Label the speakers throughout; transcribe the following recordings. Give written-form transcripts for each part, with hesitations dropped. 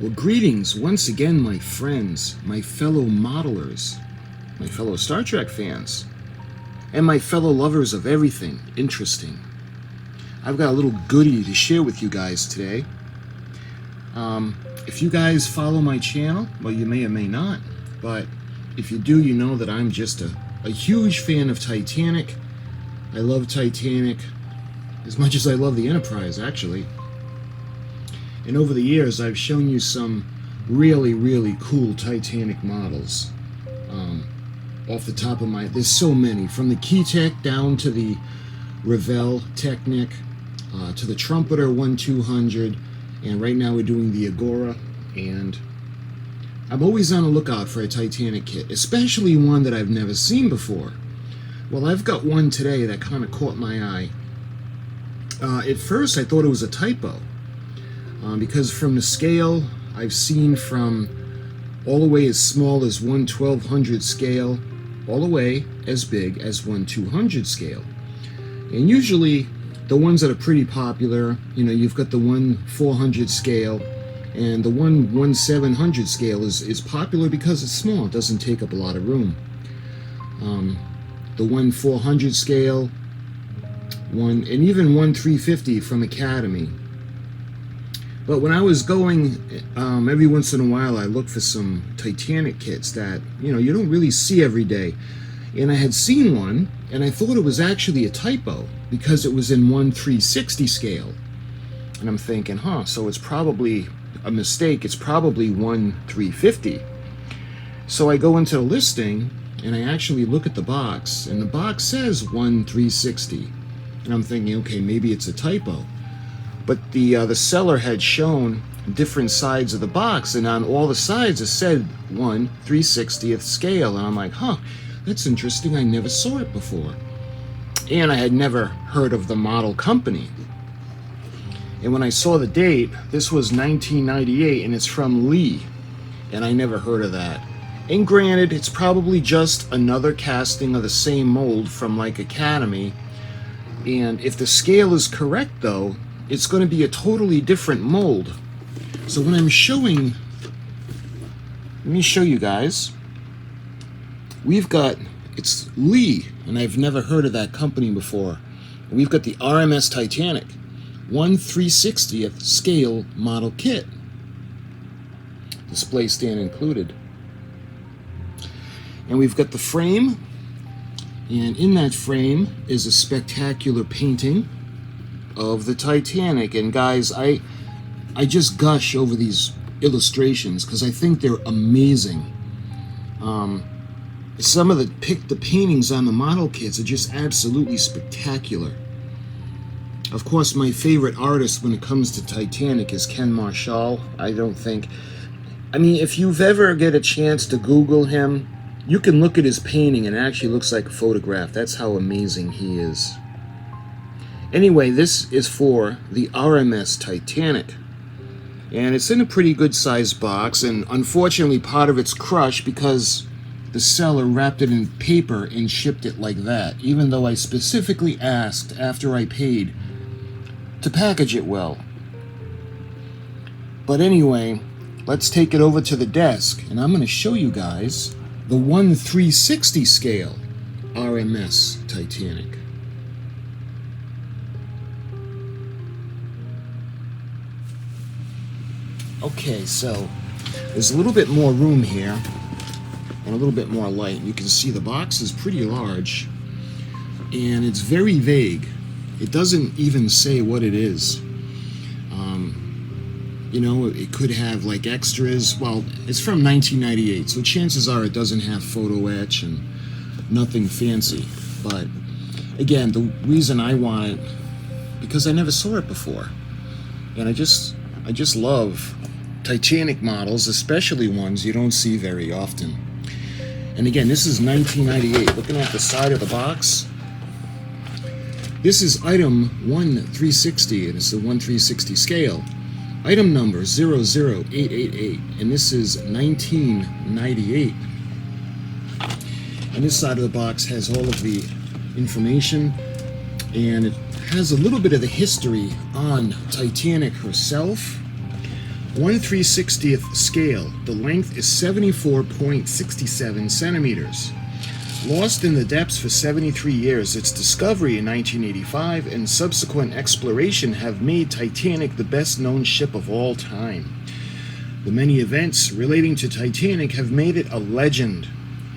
Speaker 1: Well, greetings once again, my friends, my fellow modelers, my fellow Star Trek fans, and my fellow lovers of everything interesting. I've got a little goodie to share with you guys today. If you guys follow my channel, well, you may or may not, but if you do, you know that I'm just a huge fan of Titanic. I love Titanic as much as I love the Enterprise, actually. And over the years, I've shown you some really, really cool Titanic models. Off the top of my... There's so many. From the Keytech down to the Revell Technic, to the Trumpeter 1-200, and right now we're doing the Agora. And I'm always on the lookout for a Titanic kit, especially one that I've never seen before. Well, I've got one today that kind of caught my eye. At first, I thought it was a typo. Because from the scale, I've seen from all the way as small as 1/1200 scale, all the way as big as 1/200 scale. And usually, the ones that are pretty popular, you know, you've got the 1/400 scale, and the 1/700 scale is popular because it's small, it doesn't take up a lot of room. The 1/400 scale, and even 1/350 from Academy. But when I was going, every once in a while I look for some Titanic kits that, you know, you don't really see every day. And I had seen one, and I thought it was actually a typo, because it was in 1/360 scale. And I'm thinking, so it's probably a mistake, it's probably 1/350. So I go into the listing, and I actually look at the box, and the box says 1/360. And I'm thinking, okay, maybe it's a typo. But the seller had shown different sides of the box, and on all the sides it said 1/360th scale. And I'm like, that's interesting. I never saw it before. And I had never heard of the model company. And when I saw the date, this was 1998, and it's from Lee. And I never heard of that. And granted, it's probably just another casting of the same mold from like Academy. And if the scale is correct, though, it's going to be a totally different mold. So when I'm showing, let me show you guys. We've got, it's Lee, and I've never heard of that company before. We've got the R.M.S. Titanic 1/360th scale model kit. Display stand included. And we've got the frame, and in that frame is a spectacular painting of the Titanic. And guys, I just gush over these illustrations because I think they're amazing. Some of the paintings on the model kits are just absolutely spectacular. Of course, my favorite artist when it comes to Titanic is Ken Marshall. I mean, if you've ever get a chance to Google him, you can look at his painting and it actually looks like a photograph. That's how amazing he is. Anyway, this is for the R.M.S. Titanic. And it's in a pretty good sized box, and unfortunately part of it's crushed because the seller wrapped it in paper and shipped it like that, even though I specifically asked after I paid to package it well. But anyway, let's take it over to the desk, and I'm going to show you guys the 1/360 scale R.M.S. Titanic. Okay, so there's a little bit more room here and a little bit more light. You can see the box is pretty large and it's very vague. It doesn't even say what it is. You know, it could have like extras. Well, it's from 1998, so chances are it doesn't have photo etch and nothing fancy. But again, the reason I want it, because I never saw it before, and I just love Titanic models, especially ones you don't see very often. And again, this is 1998. Looking at the side of the box, this is item 1/360, and it's the 1/360 scale. Item number 00888, and this is 1998. And this side of the box has all of the information, and it has a little bit of the history on Titanic herself. 1/360th scale. The length is 74.67 centimeters. Lost in the depths for 73 years, its discovery in 1985 and subsequent exploration have made Titanic the best-known ship of all time. The many events relating to Titanic have made it a legend.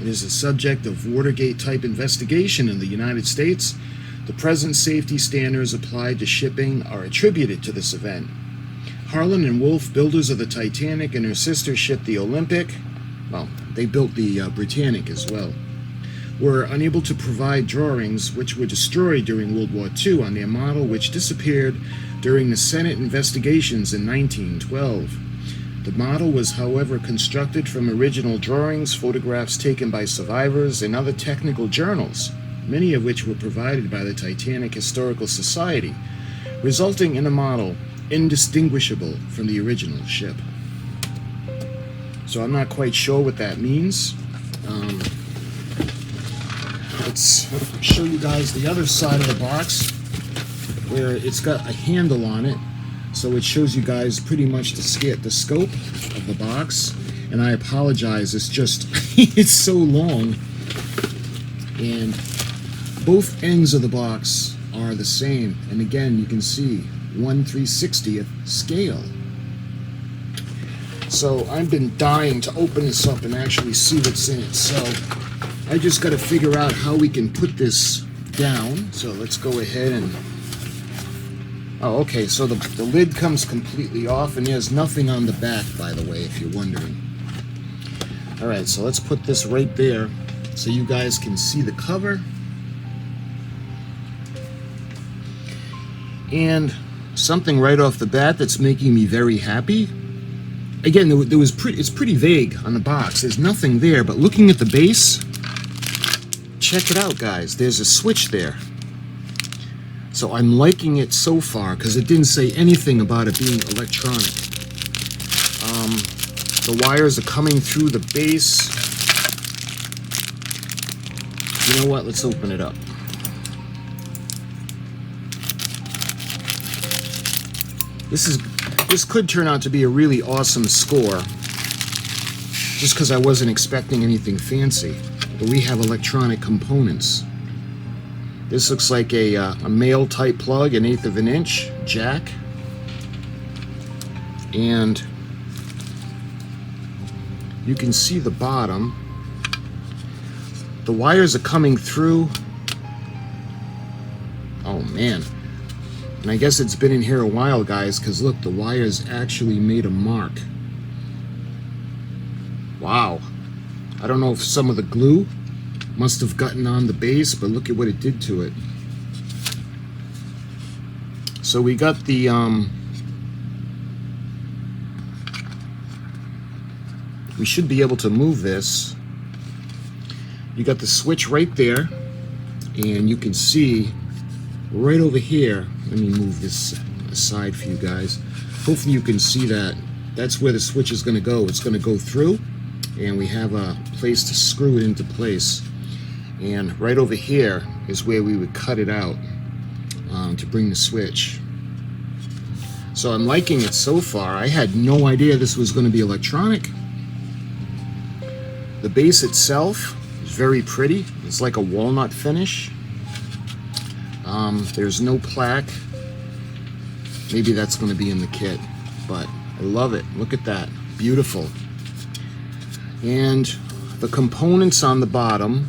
Speaker 1: It is the subject of Watergate-type investigation in the United States. The present safety standards applied to shipping are attributed to this event. Harlan and Wolff, builders of the Titanic and her sister ship the Olympic, well, they built the Britannic as well, were unable to provide drawings which were destroyed during World War II on their model, which disappeared during the Senate investigations in 1912. The model was, however, constructed from original drawings, photographs taken by survivors, and other technical journals, many of which were provided by the Titanic Historical Society, resulting in a model indistinguishable from the original ship. So I'm not quite sure what that means. Let's show you guys the other side of the box where it's got a handle on it, so it shows you guys pretty much the scope of the box. And I apologize, it's just it's so long, and both ends of the box are the same. And again, you can see 1/360th scale. So I've been dying to open this up and actually see what's in it. So I just got to figure out how we can put this down. So let's go ahead and... Oh, okay, so the lid comes completely off, and there's nothing on the back, by the way, if you're wondering. Alright, so let's put this right there so you guys can see the cover. And something right off the bat that's making me very happy. Again, it's pretty vague on the box. There's nothing there, but looking at the base, check it out, guys. There's a switch there. So I'm liking it so far because it didn't say anything about it being electronic. The wires are coming through the base. You know what? Let's open it up. This could turn out to be a really awesome score, just because I wasn't expecting anything fancy. But we have electronic components. This looks like a male type plug, 1/8 of an inch jack, and you can see the bottom. The wires are coming through. Oh man. And I guess it's been in here a while, guys, because look, the wires actually made a mark. Wow. I don't know if some of the glue must have gotten on the base, but look at what it did to it. So we got the we should be able to move this. You got the switch right there, and you can see right over here. Let me move this aside for you guys. Hopefully you can see that. That's where the switch is going to go. It's going to go through, and we have a place to screw it into place. And right over here is where we would cut it out to bring the switch. So I'm liking it so far. I had no idea this was going to be electronic. The base itself is very pretty. It's like a walnut finish. There's no plaque. Maybe that's going to be in the kit, but I love it. Look at that. Beautiful. And the components on the bottom,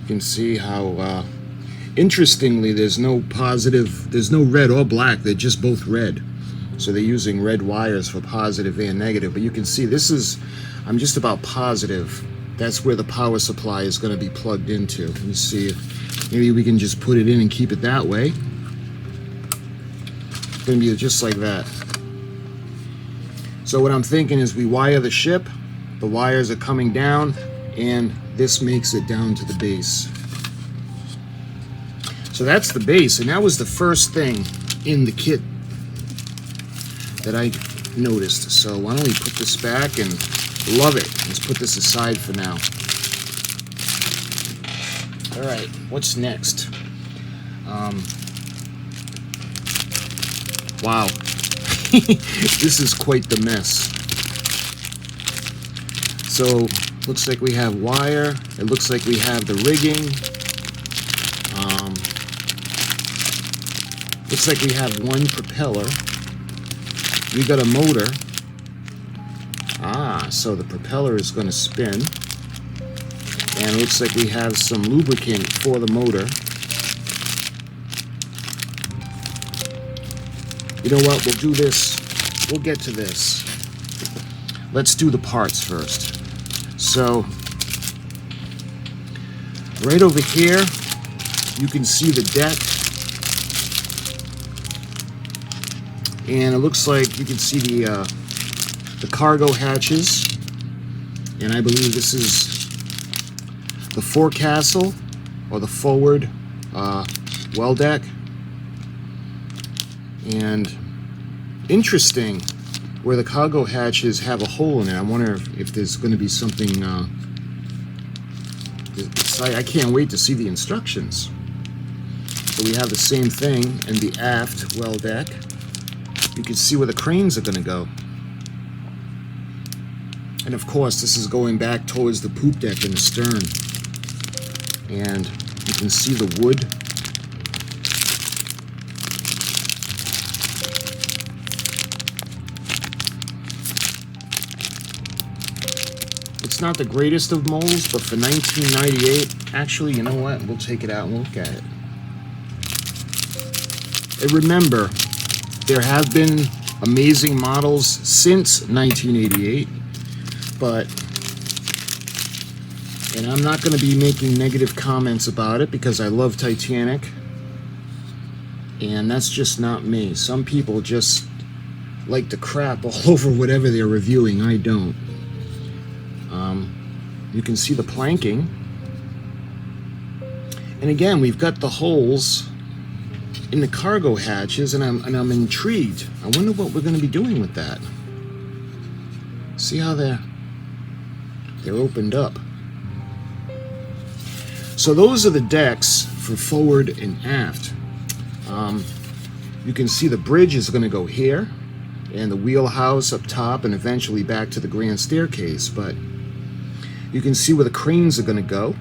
Speaker 1: you can see how interestingly there's no red or black. They're just both red. So they're using red wires for positive and negative. But you can see this is, I'm just about positive that's where the power supply is going to be plugged into. Let me see if maybe we can just put it in and keep it that way. It's going to be just like that. So what I'm thinking is we wire the ship, the wires are coming down, and this makes it down to the base. So that's the base, and that was the first thing in the kit that I noticed. So why don't we put this back, and love it. Let's put this aside for now. Alright, what's next? Wow, This is quite the mess. So, looks like we have wire. It looks like we have the rigging. Looks like we have one propeller. We got a motor. So the propeller is going to spin. And it looks like we have some lubricant for the motor. You know what? We'll do this. We'll get to this. Let's do the parts first. So, right over here, you can see the deck. And it looks like you can see the cargo hatches. And I believe this is the forecastle, or the forward well deck. And interesting, where the cargo hatches have a hole in it. I wonder if there's going to be something. I can't wait to see the instructions. So we have the same thing in the aft well deck. You can see where the cranes are going to go. And of course, this is going back towards the poop deck in the stern. And you can see the wood. It's not the greatest of molds, but for 1998, actually, you know what? We'll take it out and look at it. And remember, there have been amazing models since 1988, and I'm not going to be making negative comments about it because I love Titanic, and that's just not me. Some people just like to crap all over whatever they're reviewing. I don't. You can see the planking, and again, we've got the holes in the cargo hatches, and I'm intrigued. I wonder what we're going to be doing with that. See how they're opened up. So those are the decks for forward and aft. You can see the bridge is going to go here, and the wheelhouse up top, and eventually back to the grand staircase. But you can see where the cranes are going to go,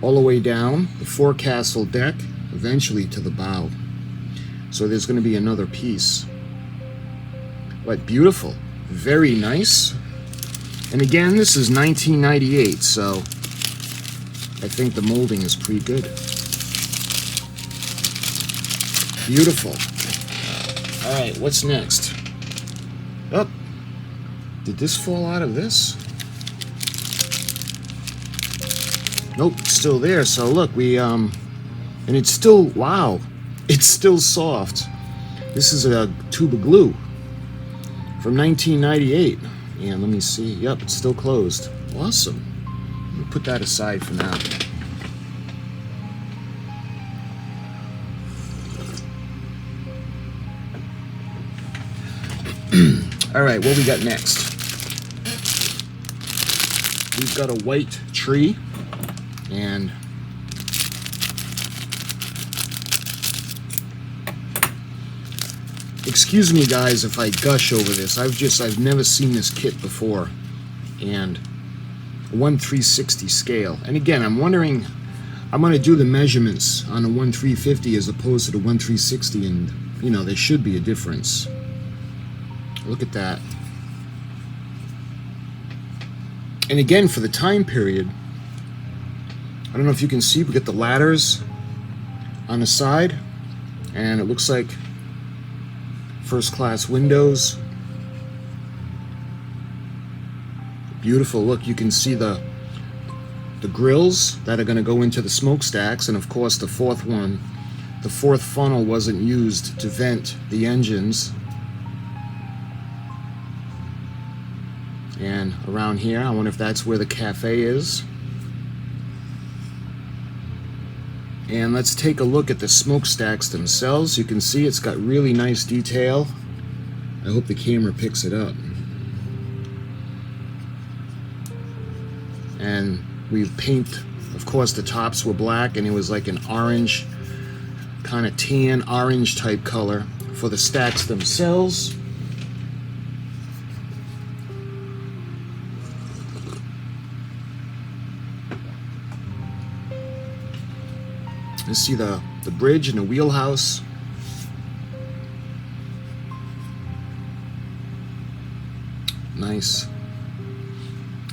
Speaker 1: all the way down the forecastle deck, eventually to the bow. So there's going to be another piece. But beautiful, very nice. And again, this is 1998, so I think the molding is pretty good. Beautiful. All right, what's next? Oh, did this fall out of this? Nope, it's still there. So look, and it's still, wow, it's still soft. This is a tube of glue from 1998. And let me see, yep, it's still closed. Awesome. Let me put that aside for now. All right, what we got next? We've got a white tree, and excuse me guys if I gush over this. I've never seen this kit before. And 1/360 scale. And again, I'm wondering, I'm going to do the measurements on a 1/350 as opposed to the 1/360, and you know, there should be a difference. Look at that. And again, for the time period, I don't know if you can see, we got the ladders on the side, and it looks like first class windows. Beautiful. Look, you can see the grills that are going to go into the smokestacks, and of course the fourth funnel wasn't used to vent the engines. And around here, I wonder if that's where the cafe is. And let's take a look at the smokestacks themselves. You can see it's got really nice detail. I hope the camera picks it up. And we paint, of course the tops were black, and it was like an orange, kind of tan orange type color for the stacks themselves. You see the bridge and the wheelhouse. Nice.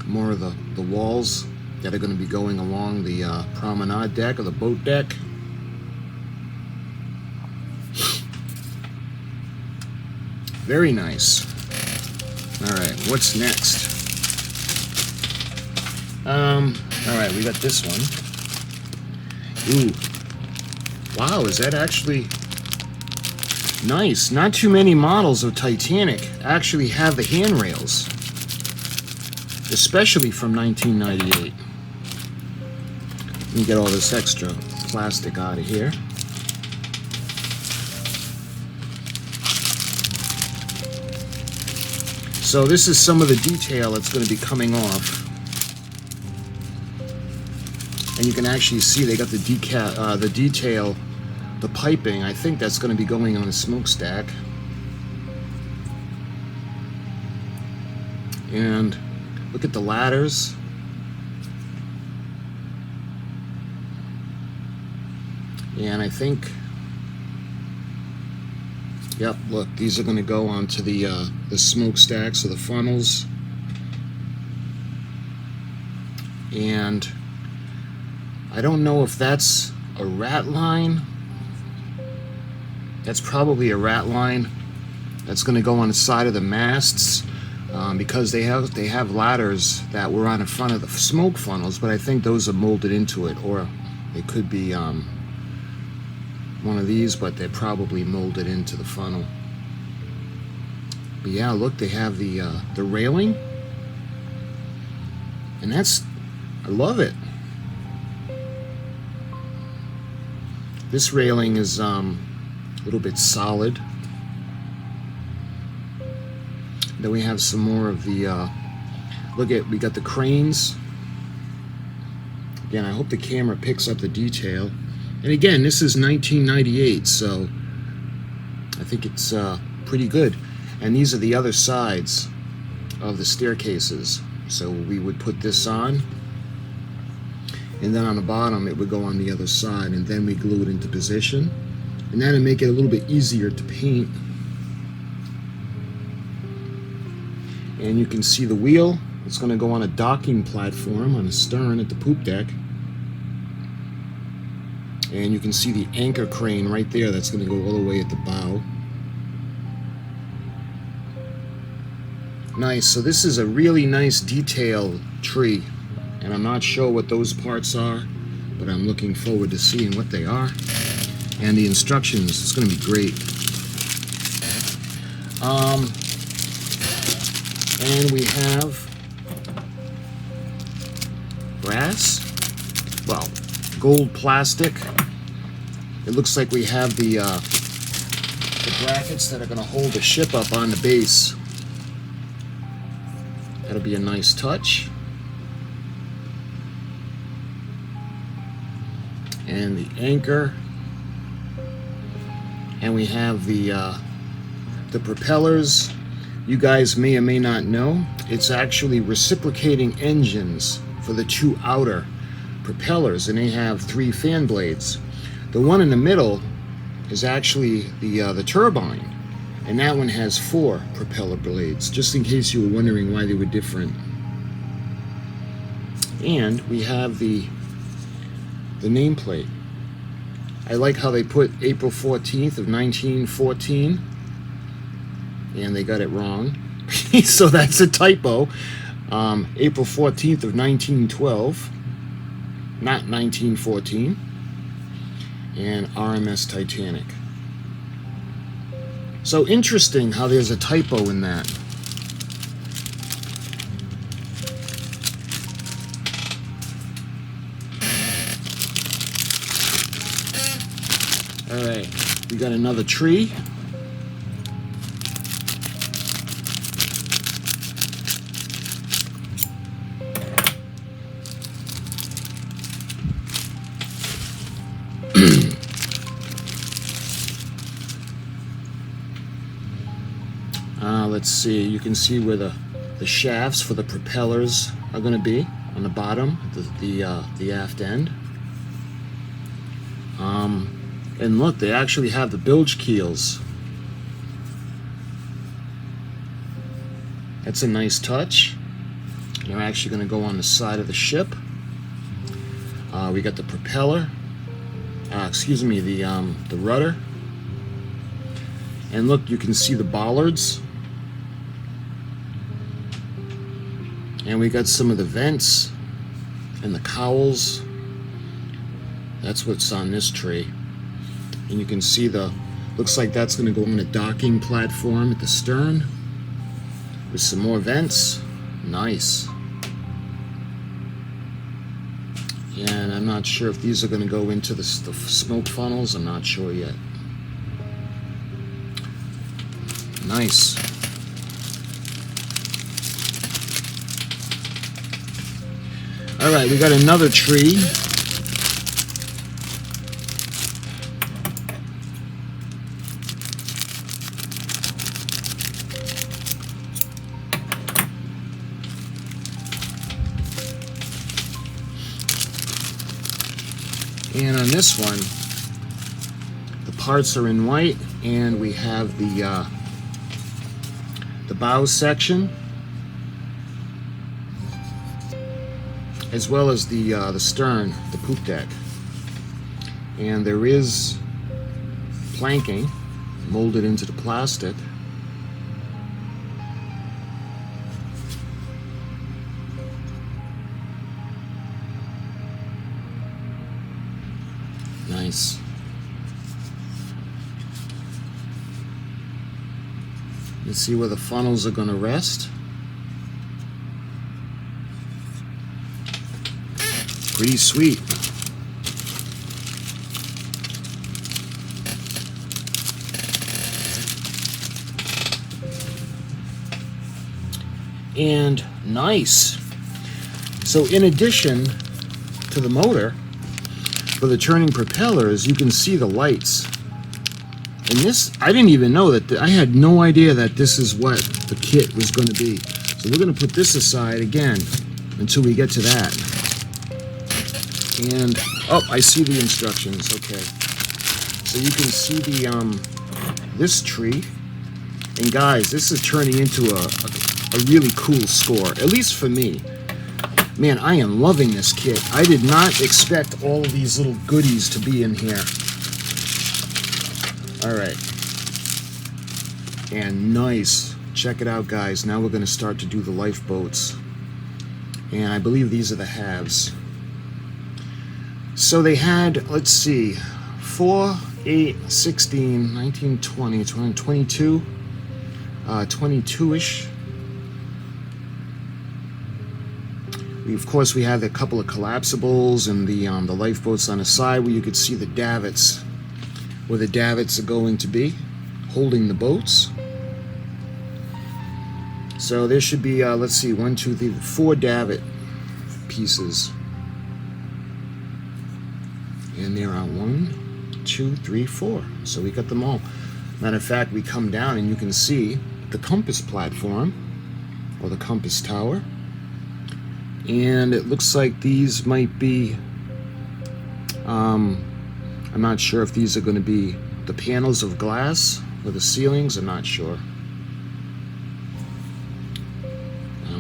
Speaker 1: More of the walls that are going to be going along the promenade deck or the boat deck. Very nice. All right, what's next? All right, we got this one. Ooh. Wow, is that actually nice? Not too many models of Titanic actually have the handrails, especially from 1998. Let me get all this extra plastic out of here. So this is some of the detail that's going to be coming off. And you can actually see they got the detail, the piping. I think that's going to be going on a smokestack. And look at the ladders. And I think, yep, look, these are going to go onto the smokestacks or the funnels. And I don't know if that's a rat line. That's probably a rat line. That's going to go on the side of the masts because they have ladders that were on the front of the smoke funnels, but I think those are molded into it, or it could be one of these, but they're probably molded into the funnel. But yeah, look, they have the railing, and I love it. This railing is a little bit solid. Then we have some more of the, we got the cranes. Again, I hope the camera picks up the detail. And again, this is 1998, so I think it's pretty good. And these are the other sides of the staircases. So we would put this on, and then on the bottom it would go on the other side, and then we glue it into position. And that'll make it a little bit easier to paint. And you can see the wheel. It's going to go on a docking platform on the stern at the poop deck. And you can see the anchor crane right there. That's going to go all the way at the bow. Nice. So this is a really nice detail tree. And I'm not sure what those parts are, but I'm looking forward to seeing what they are. And the instructions, it's going to be great. And we have brass, well, gold plastic. It looks like we have the brackets that are going to hold the ship up on the base. That'll be a nice touch. And the anchor. And we have the propellers. You guys may or may not know, it's actually reciprocating engines for the two outer propellers, and they have 3 fan blades. The one in the middle is actually the turbine, and that one has 4 propeller blades, just in case you were wondering why they were different. And we have the nameplate. I like how they put April 14th of 1914, and they got it wrong. So that's a typo. April 14th of 1912, not 1914, and R.M.S. Titanic. So interesting how there's a typo in that. All right, we got another tree. let's see, you can see where the shafts for the propellers are going to be on the bottom, the aft end. And look, they actually have the bilge keels. That's a nice touch. They're actually going to go on the side of the ship. We got the propeller, excuse me, the rudder. And look, you can see the bollards. And we got some of the vents and the cowls. That's what's on this tree. And you can see looks like that's going to go on a docking platform at the stern with some more vents. Nice. And I'm not sure if these are going to go into the smoke funnels. I'm not sure yet. Nice. All right, we got another tree. And on this one, the parts are in white, and we have the bow section, as well as the stern, the poop deck. And there is planking molded into the plastic. Nice. You see where the funnels are going to rest. Pretty sweet. And nice. So in addition to the motor, for the turning propellers, you can see the lights. And this, I didn't even know that, I had no idea that this is what the kit was going to be. So we're going to put this aside again until we get to that. And, oh, I see the instructions, okay. So you can see this tree. And guys, this is turning into a really cool score, at least for me. Man, I am loving this kit. I did not expect all of these little goodies to be in here. All right. And nice. Check it out, guys. Now we're going to start to do the lifeboats. And I believe these are the halves. So they had, let's see, 4, 8, 16, 19, 20, 22, 22-ish. Of course, we have a couple of collapsibles and the lifeboats on the side where you could see the davits, where the davits are going to be, holding the boats. So there should be, let's see, 1, 2, 3, 4 davit pieces. And there are 1, 2, 3, 4. So we got them all. Matter of fact, we come down and you can see the compass platform, or the compass tower. And it looks like these might be, I'm not sure if these are going to be the panels of glass or the ceilings, I'm not sure.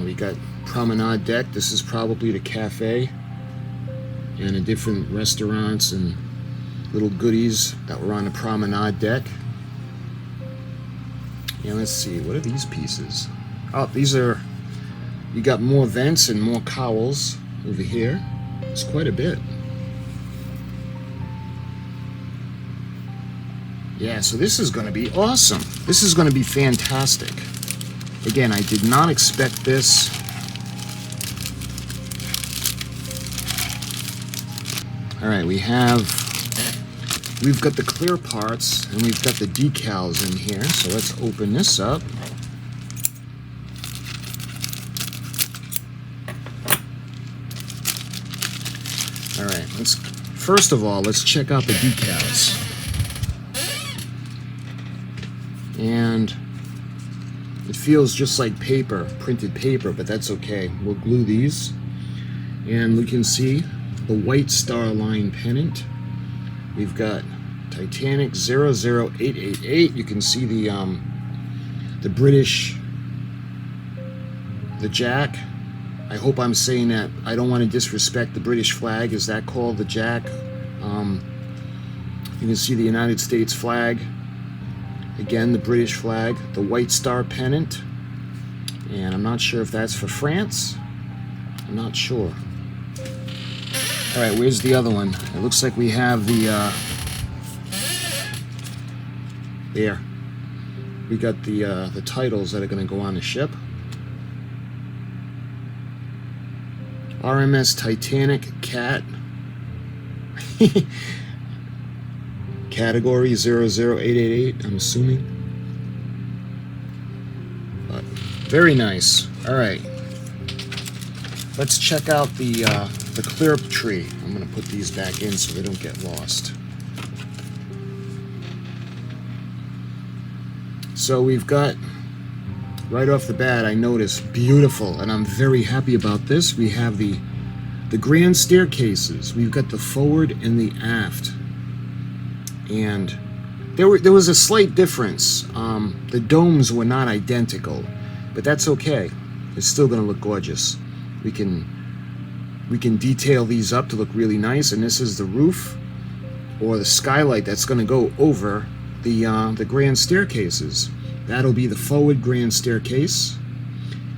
Speaker 1: We got promenade deck. This is probably the cafe and the different restaurants and little goodies that were on the promenade deck. And let's see, what are these pieces? Oh, these are, you got more vents and more cowls over here. It's quite a bit. Yeah, so this is going to be awesome. This is going to be fantastic. Again, I did not expect this. All right, we've got the clear parts and we've got the decals in here. So let's open this up. All right, first of all, let's check out the decals. And It feels just like paper, printed paper, but that's okay. We'll glue these. And we can see the White Star Line pennant. We've got Titanic 00888. You can see the British, the Jack. I hope I'm saying that. I don't want to disrespect the British flag. Is that called the Jack? You can see the United States flag. Again, the British flag. The White Star pennant. And I'm not sure if that's for France. I'm not sure. Alright, where's the other one? It looks like we have the, there. We got the titles that are going to go on the ship. R.M.S. Titanic Cat. Category 00888, I'm assuming. But very nice. Alright. Let's check out the clear tree. I'm going to put these back in so they don't get lost. So we've got, right off the bat, I noticed, beautiful, and I'm very happy about this. We have the grand staircases. We've got the forward and the aft. And there was a slight difference. The domes were not identical, but that's okay. It's still going to look gorgeous. We can detail these up to look really nice, and this is the roof or the skylight that's going to go over the grand staircases. That'll be the forward grand staircase,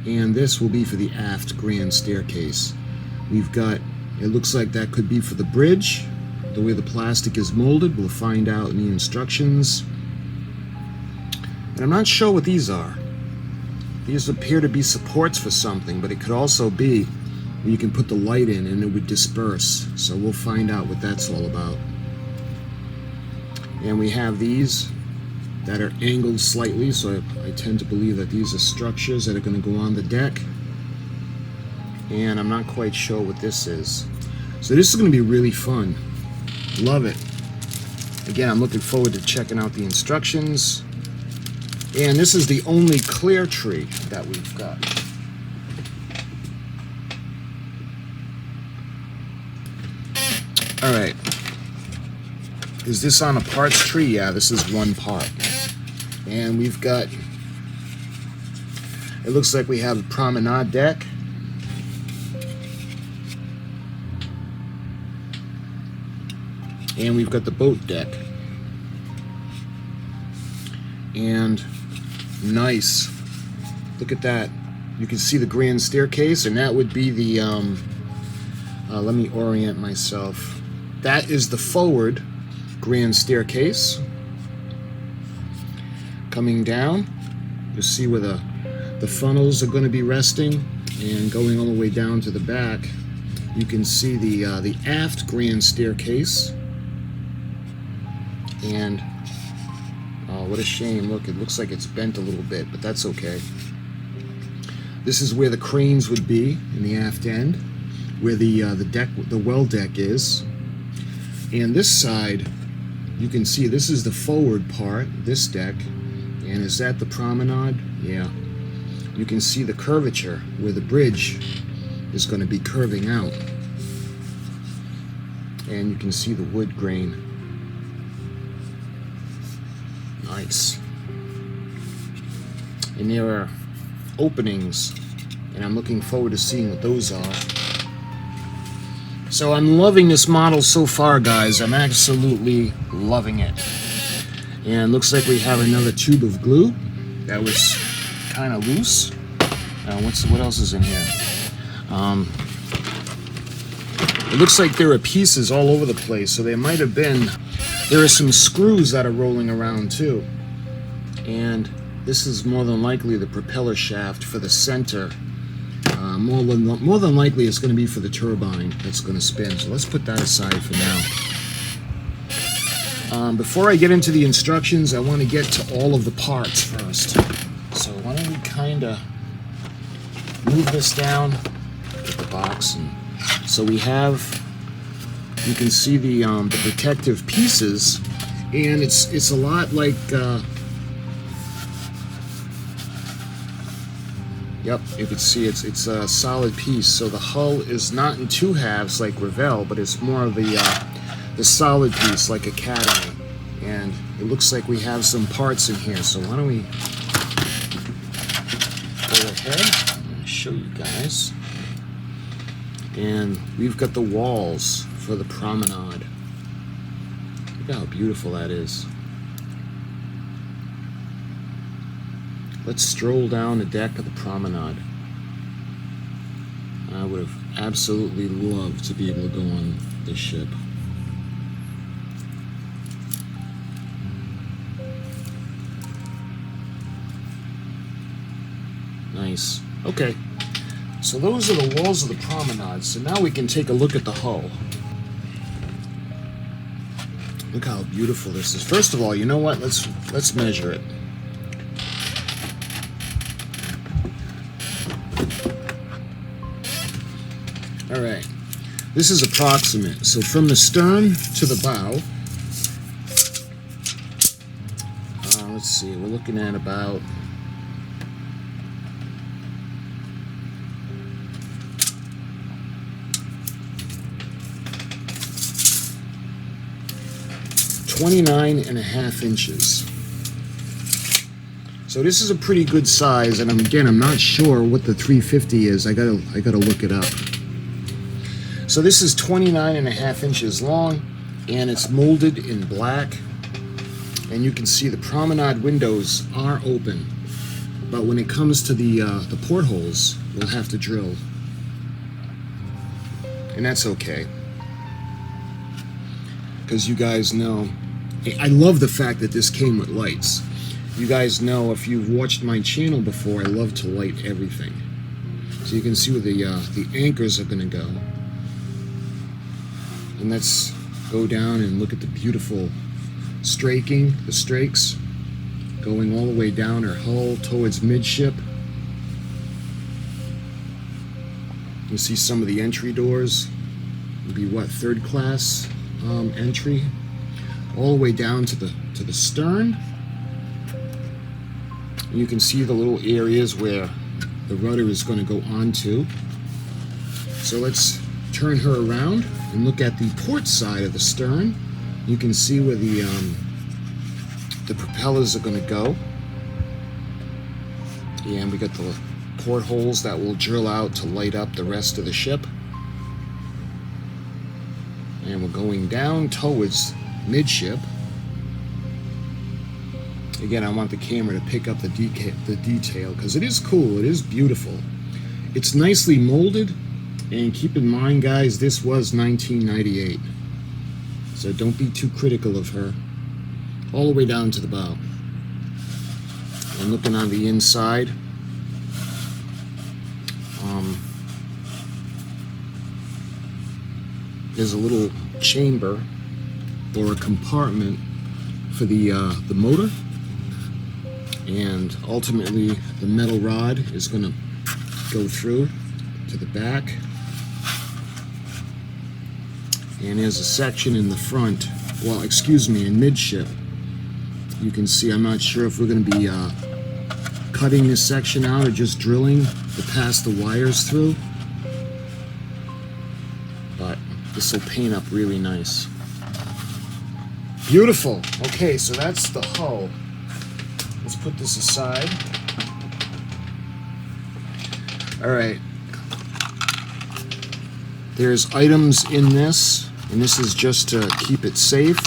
Speaker 1: and this will be for the aft grand staircase. We've got, it looks like that could be for the bridge, the way the plastic is molded. We'll find out in the instructions. And I'm not sure what these are. These appear to be supports for something, but it could also be where you can put the light in and it would disperse. So we'll find out what that's all about. And we have these that are angled slightly, so I tend to believe that these are structures that are going to go on the deck. And I'm not quite sure what this is. So this is going to be really fun. Love it. Again, I'm looking forward to checking out the instructions. And this is the only clear tree that we've got. Alright. Is this on a parts tree? Yeah, this is one part. And we've got, it looks like we have a promenade deck. And we've got the boat deck. And nice. Look at that. You can see the grand staircase, and that would be the, let me orient myself. That is the forward grand staircase. Coming down, you see where the funnels are going to be resting, and going all the way down to the back, you can see the aft grand staircase. And oh, what a shame. Look, it looks like it's bent a little bit, but that's okay. This is where the cranes would be in the aft end, where the deck, the well deck is. And this side, you can see this is the forward part, this deck. And is that the promenade? Yeah. You can see the curvature where the bridge is going to be curving out. And you can see the wood grain. Nice. And there are openings, and I'm looking forward to seeing what those are. So I'm loving this model so far, guys. I'm absolutely loving it. And looks like we have another tube of glue that was kind of loose. What else is in here? It looks like there are pieces all over the place, so there might have been, there are some screws that are rolling around too. And this is more than likely the propeller shaft for the center. More than likely it's going to be for the turbine that's going to spin. So let's put that aside for now. Before I get into the instructions, I want to get to all of the parts first. So why don't we kind of move this down, get the box, and so we have, you can see the protective pieces, and it's a lot like Yep, you can see it's a solid piece. So the hull is not in two halves like Revell, but it's more of the solid piece like Academy. And it looks like we have some parts in here. So why don't we go ahead and show you guys. And we've got the walls for the promenade. Look how beautiful that is. Let's stroll down the deck of the promenade. I would have absolutely loved to be able to go on this ship. Nice. Okay. So those are the walls of the promenade. So now we can take a look at the hull. Look how beautiful this is. First of all, you know what? Let's measure it. All right. This is approximate. So from the stern to the bow, let's see. We're looking at about 29.5 inches. So this is a pretty good size, and again, I'm not sure what the 350 is. I gotta look it up. So this is 29.5 inches long, and it's molded in black. And you can see the promenade windows are open, but when it comes to the portholes, we'll have to drill, and that's okay, because you guys know. I love the fact that this came with lights. You guys know, if you've watched my channel before, I love to light everything. So you can see where the anchors are going to go. And let's go down and look at the beautiful straking, the strakes, going all the way down her hull towards midship. You see some of the entry doors. Would be what, third class entry, all the way down to the stern. You can see the little areas where the rudder is going to go onto. So let's turn her around and look at the port side of the stern. You can see where the propellers are going to go. And we got the portholes that will drill out to light up the rest of the ship. And we're going down towards midship. Again, I want the camera to pick up the detail, because it is cool, it is beautiful. It's nicely molded, and keep in mind, guys, this was 1998. So don't be too critical of her. All the way down to the bow. And looking on the inside, there's a little chamber or a compartment for the motor, and ultimately the metal rod is going to go through to the back, and there's a section in the front, well, excuse me, in midship. You can see, I'm not sure if we're going to be cutting this section out or just drilling to pass the wires through, but this will paint up really nice. Beautiful. Okay, so that's the hull. Let's put this aside. All right. There's items in this, and this is just to keep it safe.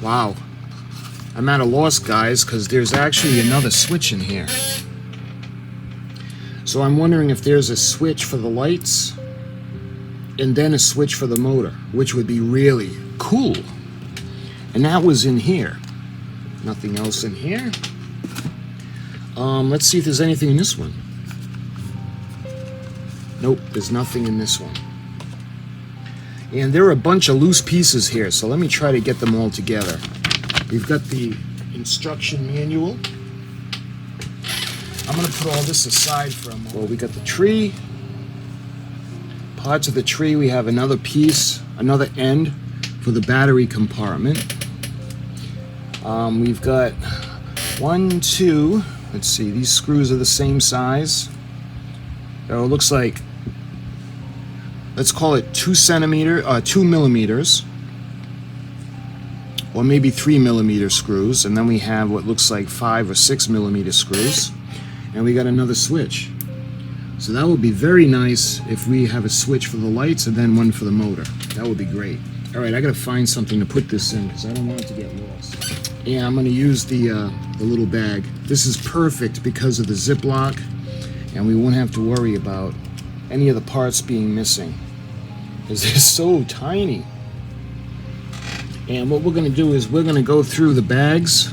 Speaker 1: Wow. I'm at a loss, guys, because there's actually another switch in here. So I'm wondering if there's a switch for the lights and then a switch for the motor, which would be really cool. And that was in here. Nothing else in here. Let's see if there's anything in this one. Nope, there's nothing in this one. And there are a bunch of loose pieces here, so let me try to get them all together. We've got the instruction manual. I'm going to put all this aside for a moment. Well, we got the tree. Parts of the tree. We have another piece, another end for the battery compartment. We've got 1, 2. Let's see, these screws are the same size. So it looks like, let's call it 2 millimeters, or maybe 3 millimeter screws, and then we have what looks like 5 or 6 millimeter screws, and we got another switch. So that would be very nice if we have a switch for the lights and then one for the motor. That would be great. All right, I gotta find something to put this in because I don't want it to get lost. And I'm gonna use the little bag. This is perfect because of the Ziploc, and we won't have to worry about any of the parts being missing because they're so tiny. And what we're going to do is we're going to go through the bags.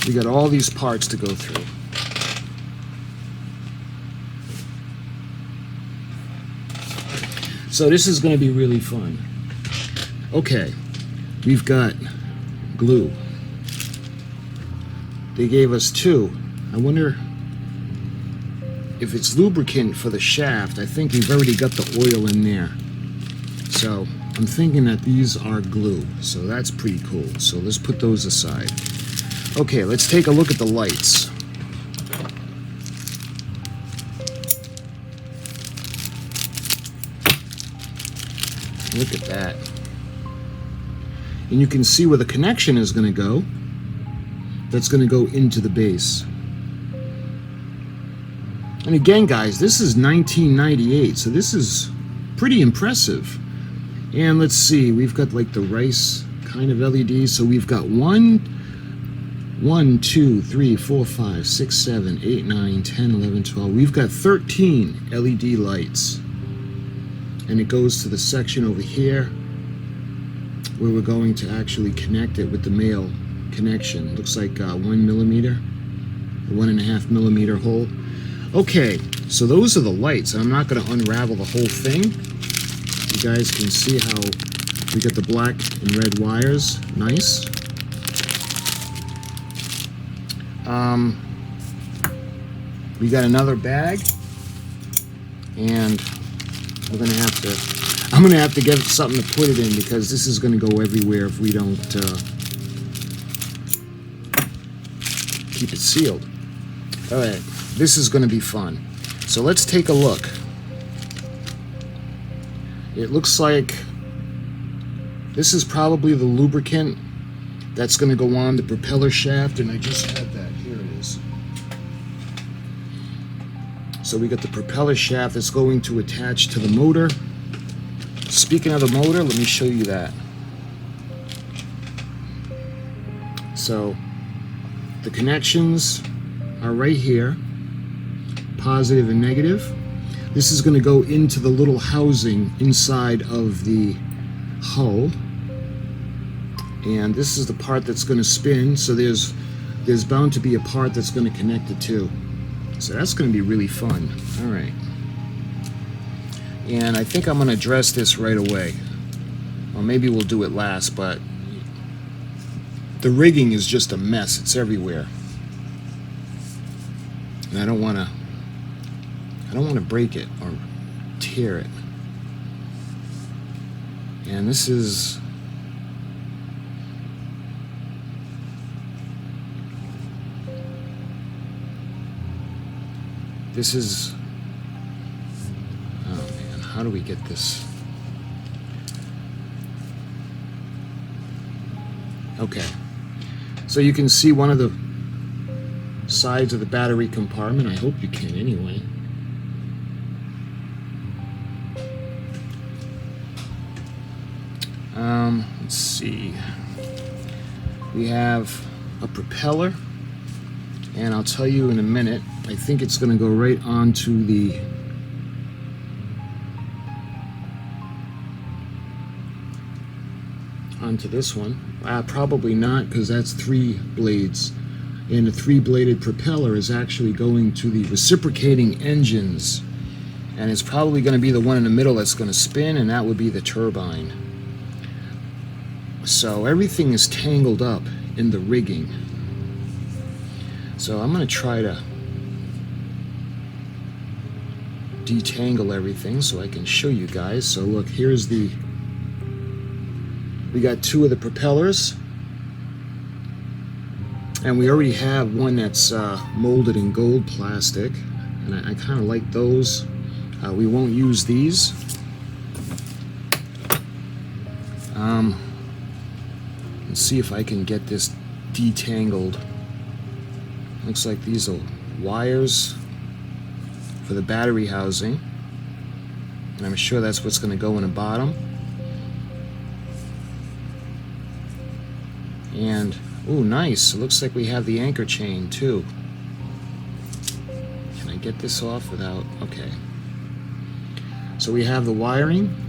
Speaker 1: We got all these parts to go through. So this is going to be really fun. Okay, we've got glue. They gave us 2. I wonder if it's lubricant for the shaft. I think we've already got the oil in there. So I'm thinking that these are glue. So that's pretty cool. So let's put those aside. Okay, let's take a look at the lights. Look at that. And you can see where the connection is going to go. That's going to go into the base. And again, guys, this is 1998, so this is pretty impressive. And let's see, we've got like the rice kind of LEDs. So we've got 1, 2, 3, 4, 5, 6, 7, 8, 9, 10, 11, 12. We've got 13 LED lights. And it goes to the section over here where we're going to actually connect it with the male connection. Looks like 1 millimeter, a 1.5 millimeter hole. Okay, so those are the lights. I'm not going to unravel the whole thing. You guys can see how we got the black and red wires. Nice. We got another bag, and I'm gonna have to get something to put it in because this is going to go everywhere if we don't keep it sealed. All right, this is going to be fun. So let's take a look. It looks like this is probably the lubricant that's going to go on the propeller shaft, and I just had that. Here it is. So we got the propeller shaft that's going to attach to the motor. Speaking of the motor, let me show you that. So the connections are right here, positive and negative. This is going to go into the little housing inside of the hull, and this is the part that's going to spin. So there's bound to be a part that's going to connect it to. So that's going to be really fun. All right. And I think I'm going to address this right away. Well, maybe we'll do it last, but the rigging is just a mess. It's everywhere. And I don't want to break it or tear it. And this is oh man, how do we get this? Okay, so you can see one of the sides of the battery compartment. I hope you can anyway. Let's see. We have a propeller, and I'll tell you in a minute. I think it's going to go right onto this one. Probably not, because that's 3 blades. And the 3-bladed propeller is actually going to the reciprocating engines. And it's probably going to be the one in the middle that's going to spin, and that would be the turbine. So everything is tangled up in the rigging. So I'm going to try to detangle everything so I can show you guys. So look, here's we got two of the propellers, and we already have one that's molded in gold plastic, and I kind of like those. We won't use these. Let's see if I can get this detangled. Looks like these are wires for the battery housing, and I'm sure that's what's going to go in the bottom. And oh, nice, it looks like we have the anchor chain too. Can I get this off without? Okay, so we have the wiring.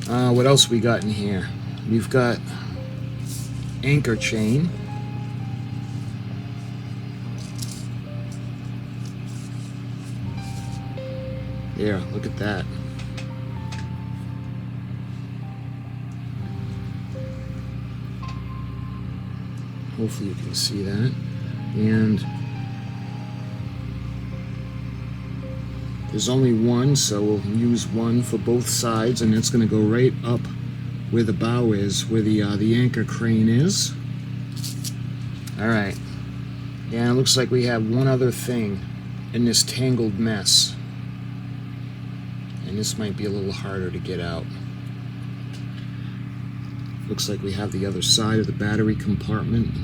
Speaker 1: What else we got in here? We've got anchor chain. There, look at that. Hopefully you can see that. And there's only one, so we'll use one for both sides, and it's going to go right up where the bow is, where the anchor crane is. All right. Yeah, it looks like we have one other thing in this tangled mess. And this might be a little harder to get out. Looks like we have the other side of the battery compartment.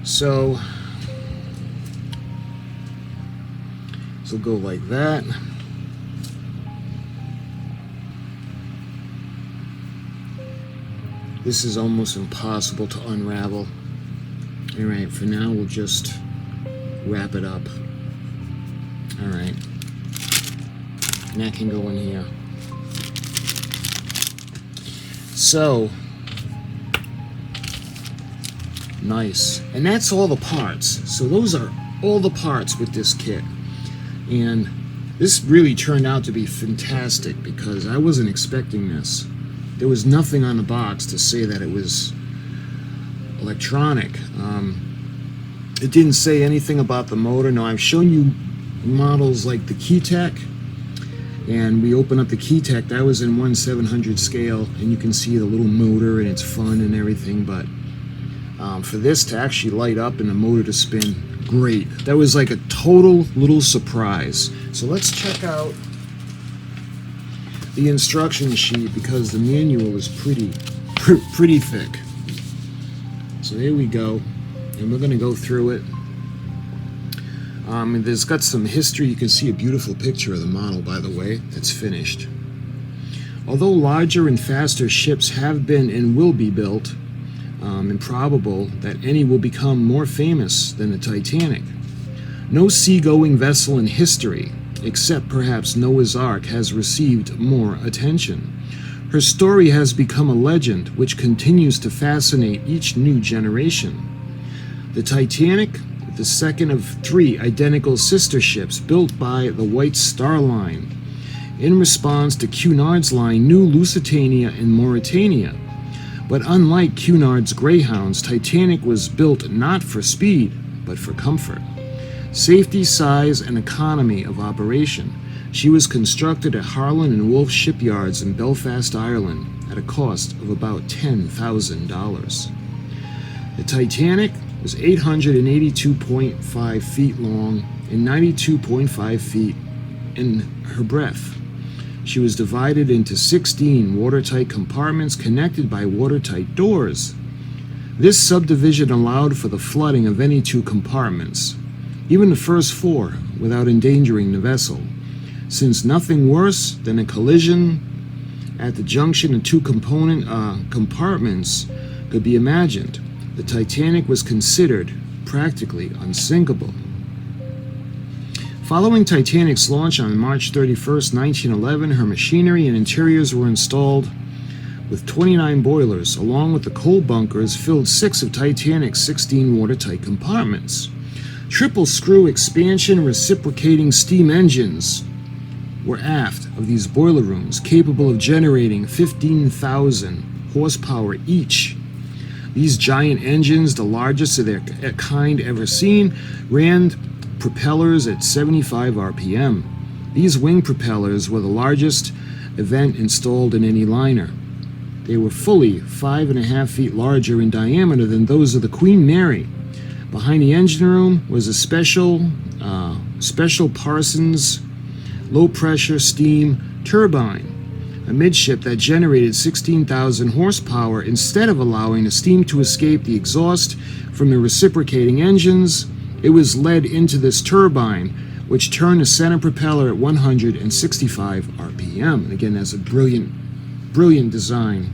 Speaker 1: So we'll go like that. This is almost impossible to unravel. All right, for now we'll just wrap it up. All right, and that can go in here. So nice, and that's all the parts. So those are all the parts with this kit, and this really turned out to be fantastic because I wasn't expecting this. There was nothing on the box to say that it was electronic. It didn't say anything about the motor. Now, I've shown you models like the Keytech, and we open up the Keytech. That was in 1/700 scale, and you can see the little motor, and it's fun and everything, but for this to actually light up and the motor to spin, great. That was like a total little surprise. So let's check out the instruction sheet because the manual is pretty thick. So here we go, and we're going to go through it. And there's got some history. You can see a beautiful picture of the model, by the way, that's finished. Although larger and faster ships have been and will be built, improbable that any will become more famous than the Titanic. No seagoing vessel in history, except perhaps Noah's Ark, has received more attention. Her story has become a legend which continues to fascinate each new generation. The Titanic, the second of three identical sister ships built by the White Star Line, in response to Cunard's line New Lusitania and Mauritania. But unlike Cunard's Greyhounds, Titanic was built not for speed, but for comfort, safety, size, and economy of operation. She was constructed at Harland and Wolff shipyards in Belfast, Ireland, at a cost of about $10,000. The Titanic was 882.5 feet long and 92.5 feet in her breadth. She was divided into 16 watertight compartments connected by watertight doors. This subdivision allowed for the flooding of any two compartments, even the first four, without endangering the vessel, since nothing worse than a collision at the junction of two compartments could be imagined. The Titanic was considered practically unsinkable. Following Titanic's launch on March 31st, 1911, her machinery and interiors were installed with 29 boilers, along with the coal bunkers, filled 6 of Titanic's 16 watertight compartments. Triple screw expansion reciprocating steam engines were aft of these boiler rooms, capable of generating 15,000 horsepower each. These giant engines, the largest of their kind ever seen, ran propellers at 75 RPM. These wing propellers were the largest event installed in any liner. They were fully 5.5 feet larger in diameter than those of the Queen Mary. Behind the engine room was a special Parsons low-pressure steam turbine, a midship that generated 16,000 horsepower. Instead of allowing the steam to escape the exhaust from the reciprocating engines, it was led into this turbine, which turned the center propeller at 165 RPM. And again, that's a brilliant design,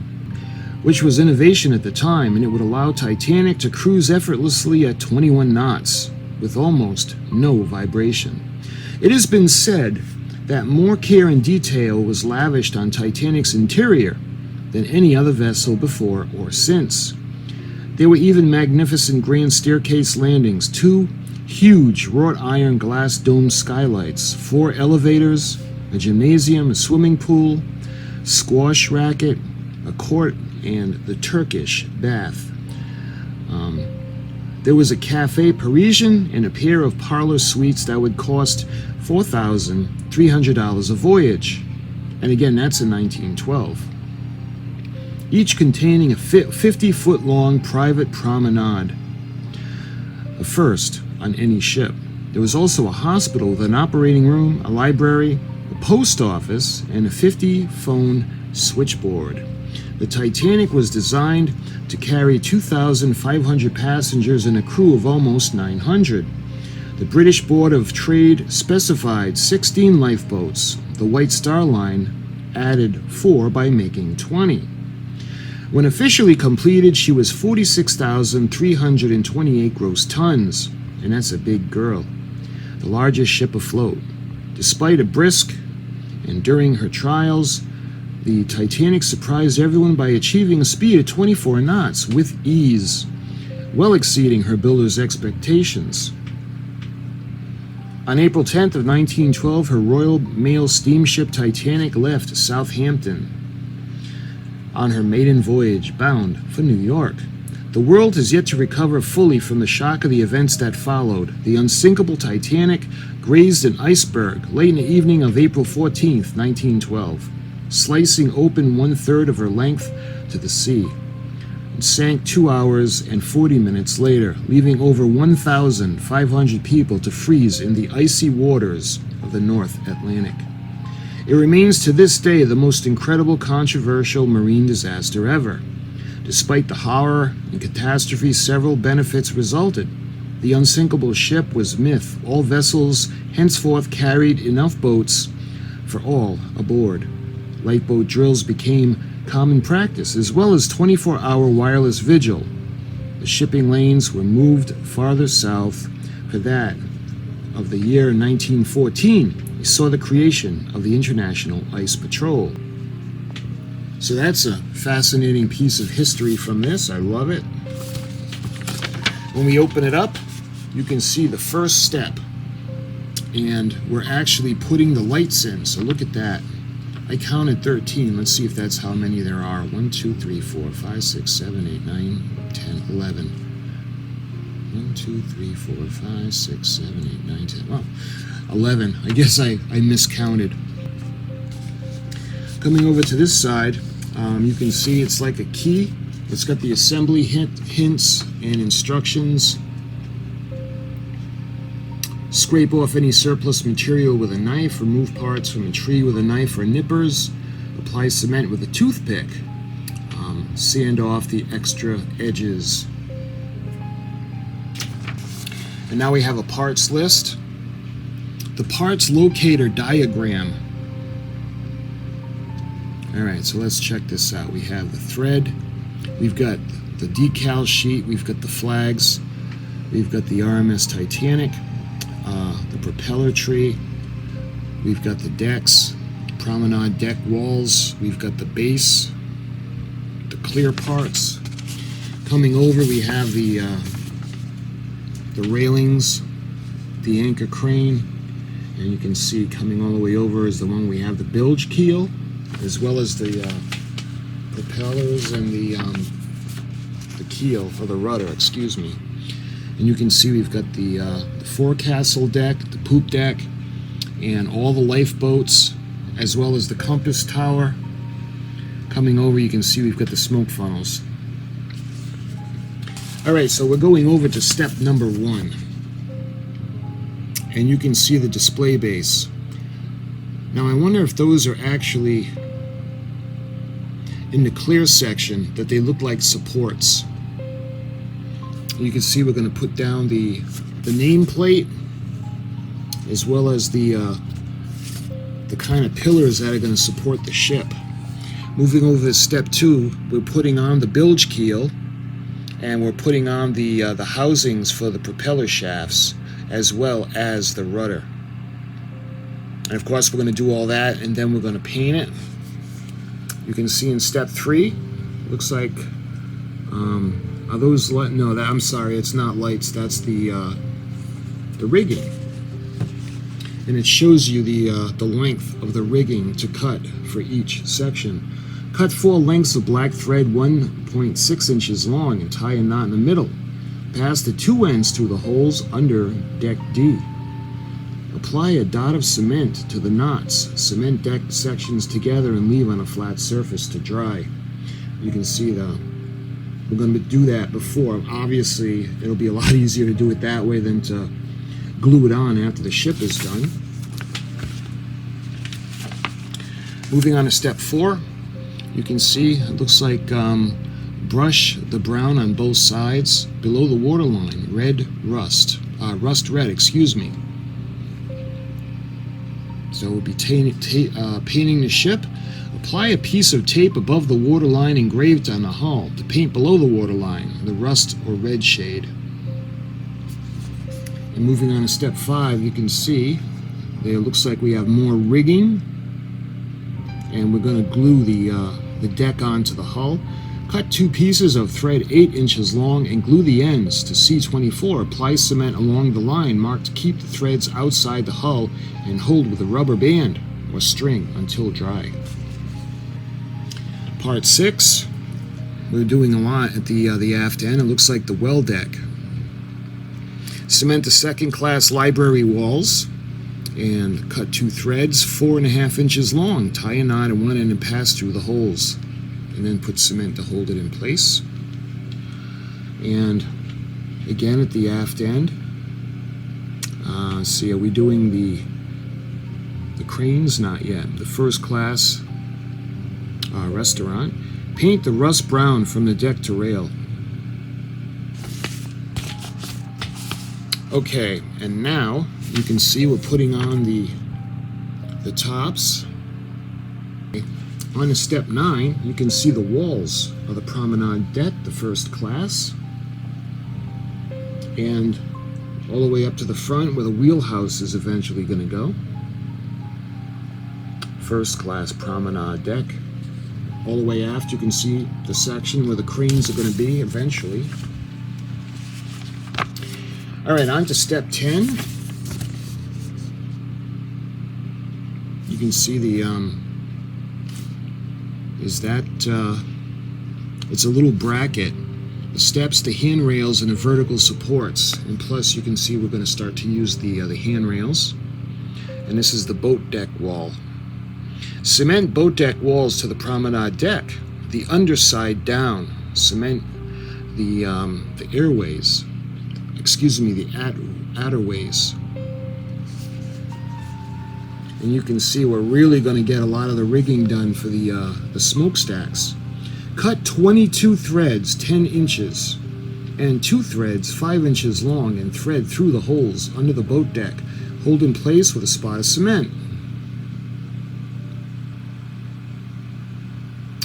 Speaker 1: which was innovation at the time, and it would allow Titanic to cruise effortlessly at 21 knots with almost no vibration. It has been said that more care and detail was lavished on Titanic's interior than any other vessel before or since. There were even magnificent grand staircase landings, 2 huge wrought iron glass dome skylights, 4 elevators, a gymnasium, a swimming pool, squash racket, a court, and the Turkish bath. There was a Cafe Parisian and a pair of parlor suites that would cost $4,300 a voyage. And again, that's in 1912. Each containing a 50-foot-long private promenade, a first on any ship. There was also a hospital with an operating room, a library, a post office, and a 50-phone switchboard. The Titanic was designed to carry 2,500 passengers and a crew of almost 900. The British Board of Trade specified 16 lifeboats. The White Star Line added 4 by making 20. When officially completed, she was 46,328 gross tons, and that's a big girl, the largest ship afloat. Despite a brisk and during her trials, the Titanic surprised everyone by achieving a speed of 24 knots with ease, well exceeding her builder's expectations. On April 10th of 1912, her Royal Mail steamship Titanic left Southampton on her maiden voyage bound for New York. The world has yet to recover fully from the shock of the events that followed. The unsinkable Titanic grazed an iceberg late in the evening of April 14th, 1912. Slicing open 1/3 of her length to the sea, and sank 2 hours and 40 minutes later, leaving over 1,500 people to freeze in the icy waters of the North Atlantic. It remains to this day the most incredible, controversial marine disaster ever. Despite the horror and catastrophe, several benefits resulted. The unsinkable ship was myth. All vessels henceforth carried enough boats for all aboard. Lifeboat drills became common practice, as well as 24-hour wireless vigil. The shipping lanes were moved farther south. For that of the year 1914, we saw the creation of the International Ice Patrol. So that's a fascinating piece of history from this. I love it. When we open it up, you can see the first step, and we're actually putting the lights in. So look at that. I counted 13. Let's see if that's how many there are. 1, 2, 3, 4, 5, 6, 7, 8, 9, 10, 11. 1, 2, 3, 4, 5, 6, 7, 8, 9, 10. Well, 11. I guess I miscounted. Coming over to this side, you can see it's like a key. It's got the assembly hints and instructions. Scrape off any surplus material with a knife. Remove parts from a tree with a knife or nippers. Apply cement with a toothpick. Sand off the extra edges. And now we have a parts list. The parts locator diagram. Alright, so let's check this out. We have the thread. We've got the decal sheet. We've got the flags. We've got the R.M.S. Titanic. The propeller tree. We've got the decks, promenade deck walls. We've got the base, the clear parts. Coming over, we have the railings, the anchor crane, and you can see coming all the way over is the one we have the bilge keel, as well as the propellers and the keel, or the rudder, excuse me. And you can see we've got the forecastle deck, the poop deck, and all the lifeboats, as well as the compass tower. Coming over, you can see we've got the smoke funnels. Alright, so we're going over to step number 1. And you can see the display base. Now I wonder if those are actually in the clear section, that they look like supports. You can see we're going to put down the nameplate, as well as the kind of pillars that are going to support the ship. Moving over to step 2, we're putting on the bilge keel, and we're putting on the housings for the propeller shafts, as well as the rudder. And of course we're going to do all that, and then we're going to paint it. You can see in step 3, looks like, are those light? No, I'm sorry, it's not lights, that's the rigging. And it shows you the length of the rigging to cut for each section. Cut 4 lengths of black thread 1.6 inches long and tie a knot in the middle. Pass the 2 ends through the holes under deck D. Apply a dot of cement to the knots. Cement deck sections together and leave on a flat surface to dry. You can see we're going to do that before. Obviously, it'll be a lot easier to do it that way than to glue it on after the ship is done. Moving on to step 4, you can see it looks like brush the brown on both sides below the waterline. Rust red, excuse me. So we'll be painting the ship. Apply a piece of tape above the waterline engraved on the hull to paint below the waterline, the rust or red shade. And moving on to step 5, you can see it looks like we have more rigging, and we're going to glue the deck onto the hull. Cut 2 pieces of thread 8 inches long and glue the ends to C24. Apply cement along the line marked to keep the threads outside the hull and hold with a rubber band or string until dry. Part 6, we're doing a lot at the aft end. It looks like the well deck. Cement the second-class library walls and cut 2 threads 4.5 inches long. Tie a knot at one end and pass through the holes, and then put cement to hold it in place. And again at the aft end, see, are we doing the cranes? Not yet. The first class restaurant. Paint the rust brown from the deck to rail. Okay, and now you can see we're putting on the tops. On to step 9, you can see the walls of the promenade deck, the first class, and all the way up to the front where the wheelhouse is eventually going to go. First class promenade deck. All the way aft, you can see the section where the cranes are going to be eventually. Alright, on to step 10. You can see the it's a little bracket, the steps, the handrails, and the vertical supports. And plus you can see we're going to start to use the handrails. And this is the boat deck wall. Cement boat deck walls to the promenade deck, the underside down. Cement the airways, excuse me, the adderways. And you can see we're really going to get a lot of the rigging done for the smokestacks. Cut 22 threads 10 inches and 2 threads 5 inches long and thread through the holes under the boat deck. Hold in place with a spot of cement.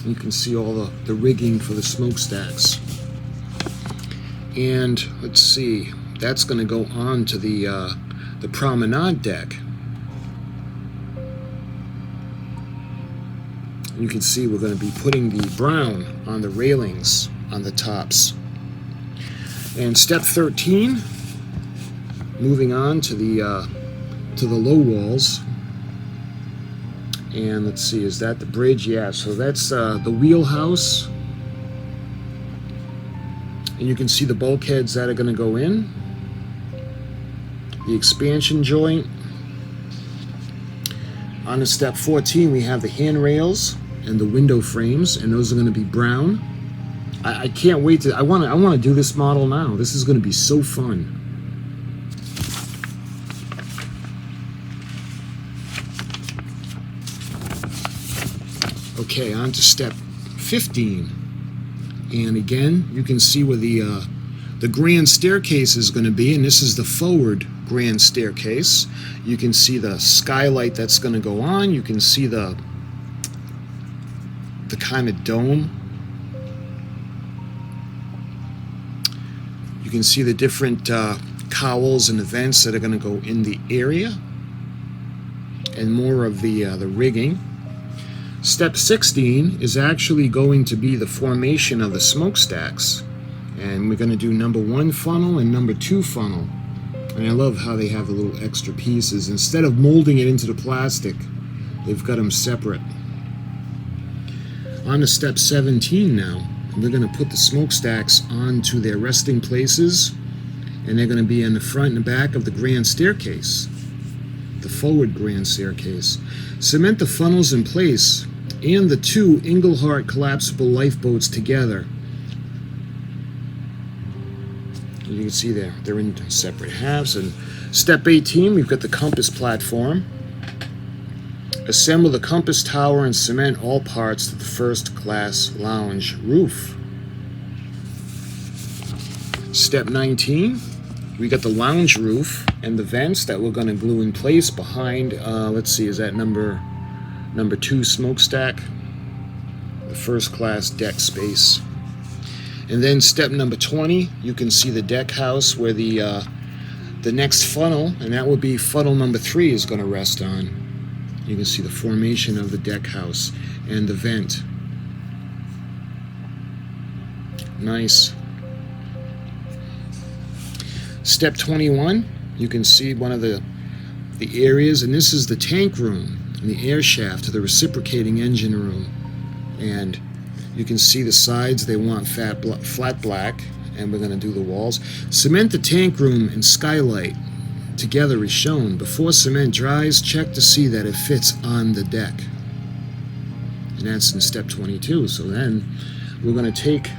Speaker 1: You can see all the rigging for the smokestacks. And let's see, that's going to go on to the promenade deck. You can see we're going to be putting the brown on the railings on the tops. And step 13, moving on to the low walls. And let's see, is that the bridge? Yeah, so that's the wheelhouse. And you can see the bulkheads that are going to go in, the expansion joint. On to step 14, we have the handrails and the window frames, and those are going to be brown. I can't wait to, I want to do this model now. This is going to be so fun. Okay, on to step 15. And again, you can see where the grand staircase is going to be, and this is the forward grand staircase. You can see the skylight that's going to go on. You can see the kind of dome. You can see the different cowls and the vents that are going to go in the area, and more of the rigging. Step 16 is actually going to be the formation of the smokestacks, and we're going to do number 1 funnel and number 2 funnel. And I love how they have the little extra pieces. Instead of molding it into the plastic, they've got them separate. On to step 17 now. We're going to put the smokestacks onto their resting places, and they're going to be in the front and back of the grand staircase, the forward grand staircase. Cement the funnels in place and the 2 Engelhart collapsible lifeboats together. You can see they're in separate halves. And step 18, we've got the compass platform. Assemble the compass tower and cement all parts to the first class lounge roof. Step 19, we got the lounge roof and the vents that we're going to glue in place behind, let's see, is that number 2 smokestack, the first class deck space. And then step number 20, you can see the deck house where the next funnel, and that will be funnel number 3, is going to rest on. You can see the formation of the deck house and the vent. Nice. Step 21, you can see one of the areas, and this is the tank room and the air shaft to the reciprocating engine room. And you can see the sides, they want flat black, and we're going to do the walls. Cement the tank room and skylight together is shown. Before cement dries, check to see that it fits on the deck. And that's in step 22. So then we're going to take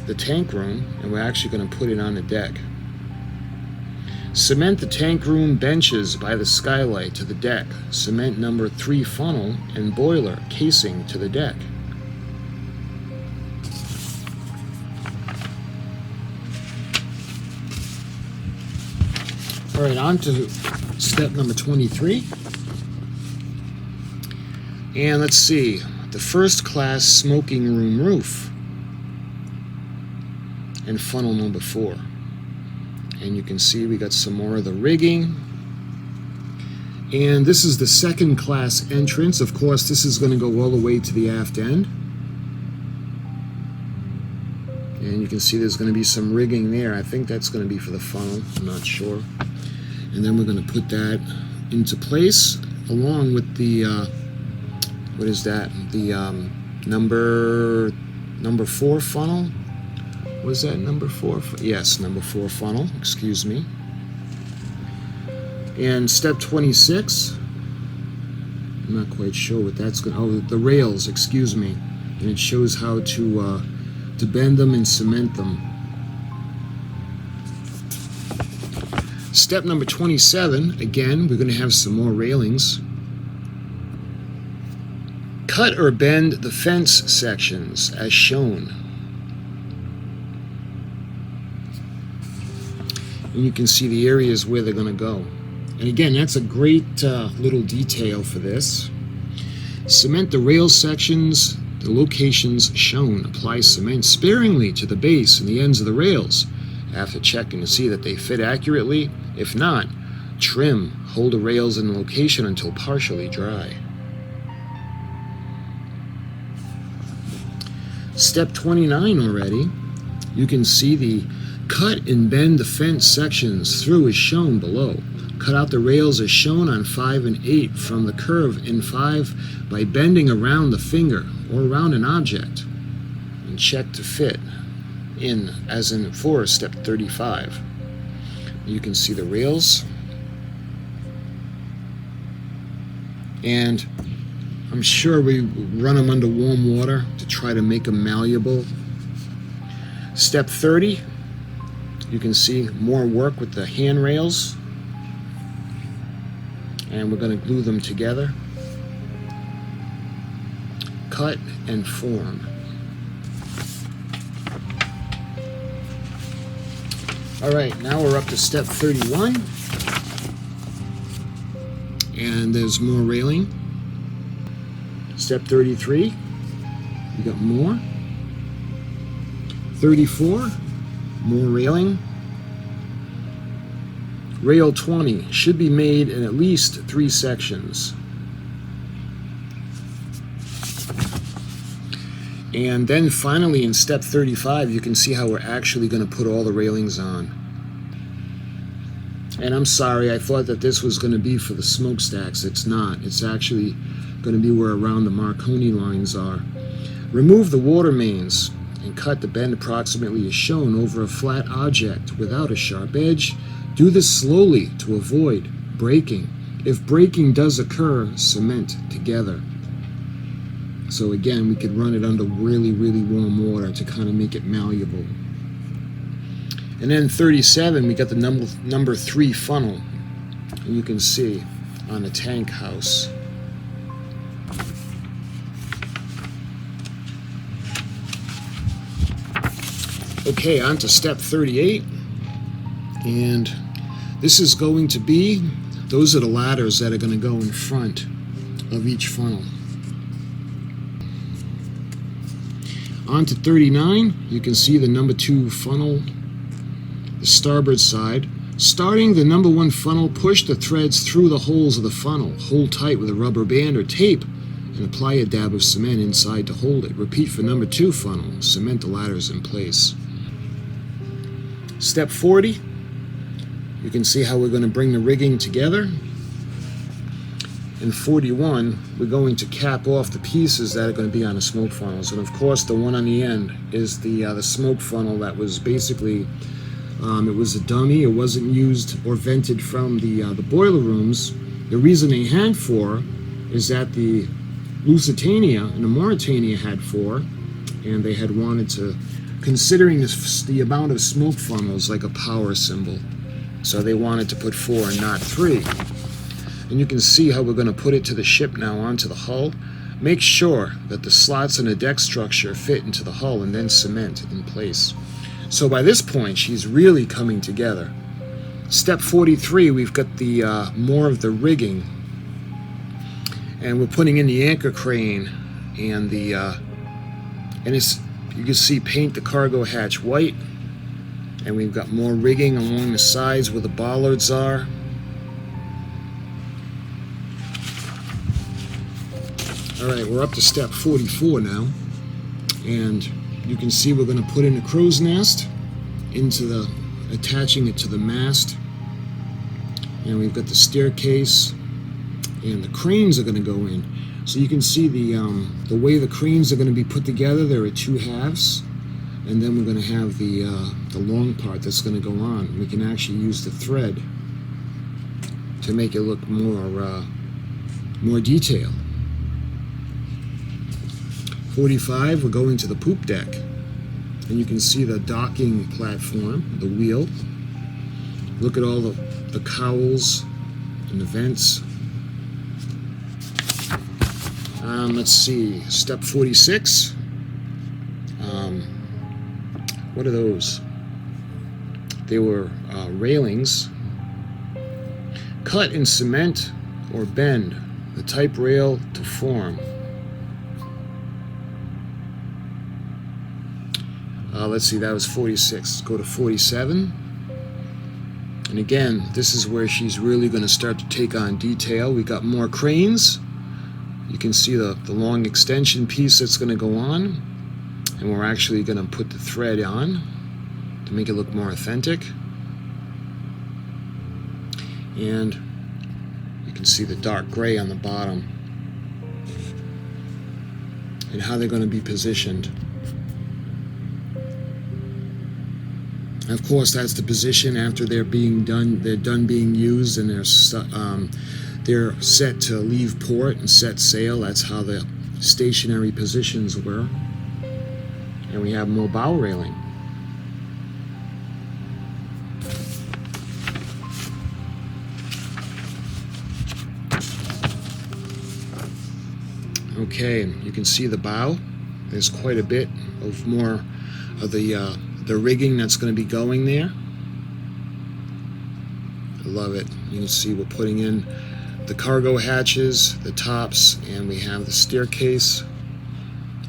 Speaker 1: the tank room and we're actually going to put it on the deck. Cement the tank room benches by the skylight to the deck. Cement number 3 funnel and boiler casing to the deck. All right, on to step number 23. And let's see, the first class smoking room roof and funnel number 4. And you can see we got some more of the rigging. And this is the second class entrance. Of course, this is going to go all the way to the aft end. And you can see there's going to be some rigging there. I think that's going to be for the funnel. I'm not sure. And then we're going to put that into place along with the, what is that? The number 4 funnel. Was that number 4? Yes, number 4 funnel, excuse me. And step 26, I'm not quite sure what that's going to, oh, the rails, excuse me. And it shows how to bend them and cement them. Step number 27, again, we're going to have some more railings. Cut or bend the fence sections as shown. And you can see the areas where they're going to go. And again, that's a great little detail for this. Cement the rail sections, the locations shown. Apply cement sparingly to the base and the ends of the rails after checking to see that they fit accurately. If not, trim. Hold the rails in location until partially dry. Step 29 already. You can see the cut and bend the fence sections through as shown below. Cut out the rails as shown on 5 and 8 from the curve in 5 by bending around the finger or around an object and check to fit. in, as in for step 35. You can see the rails, and I'm sure we run them under warm water to try to make them malleable. Step 30, you can see more work with the handrails, and we're going to glue them together. Cut and form. Alright, now we're up to step 31, and there's more railing. Step 33, you got more. 34, more railing. Rail 20 should be made in at least 3 sections. And then finally in step 35, you can see how we're actually going to put all the railings on. And I'm sorry, I thought that this was going to be for the smokestacks. It's not. It's actually going to be where around the Marconi lines are. Remove the water mains and cut the bend approximately as shown over a flat object without a sharp edge. Do this slowly to avoid breaking. If breaking does occur, cement together. So again, we could run it under really, really warm water to kind of make it malleable. And then 37, we got the number 3 funnel. And you can see on the tank house. Okay, on to step 38. And this is going to be, those are the ladders that are going to go in front of each funnel. On to 39, you can see the number 2 funnel, the starboard side. Starting the number 1 funnel, push the threads through the holes of the funnel. Hold tight with a rubber band or tape and apply a dab of cement inside to hold it. Repeat for number 2 funnel. Cement the ladders in place. Step 40, you can see how we're going to bring the rigging together. In 41, we're going to cap off the pieces that are going to be on the smoke funnels. And of course, the one on the end is the smoke funnel that was basically, it was a dummy. It wasn't used or vented from the boiler rooms. The reason they had 4 is that the Lusitania and the Mauritania had 4, and they had wanted to, considering the amount of smoke funnels, like a power symbol. So they wanted to put 4 and not 3. And you can see how we're going to put it to the ship now onto the hull. Make sure that the slots in the deck structure fit into the hull and then cement in place. So by this point, she's really coming together. Step 43, we've got the more of the rigging. And we're putting in the anchor crane and the and it's, you can see, paint the cargo hatch white. And we've got more rigging along the sides where the bollards are. Alright, we're up to step 44 now, and you can see we're going to put in a crow's nest attaching it to the mast, and we've got the staircase, and the cranes are going to go in. So you can see the way the cranes are going to be put together. There are 2 halves, and then we're going to have the long part that's going to go on. We can actually use the thread to make it look more detailed. 45, we're going to the poop deck, and you can see the docking platform, the wheel. Look at all the cowls and the vents. Let's see, step 46. What are those? They were railings. Cut in cement or bend the type rail to form. Let's see, that was 46. Let's go to 47. And again, this is where she's really going to start to take on detail. We got more cranes. You can see the long extension piece that's going to go on. And we're actually going to put the thread on to make it look more authentic. And you can see the dark gray on the bottom and how they're going to be positioned. Of course, that's the position after they're done being used, and they're set to leave port and set sail. That's how the stationary positions were. And we have more bow railing. Okay, you can see the bow. There's quite a bit of more of the rigging that's going to be going there. I love it. You can see we're putting in the cargo hatches, the tops, and we have the staircase.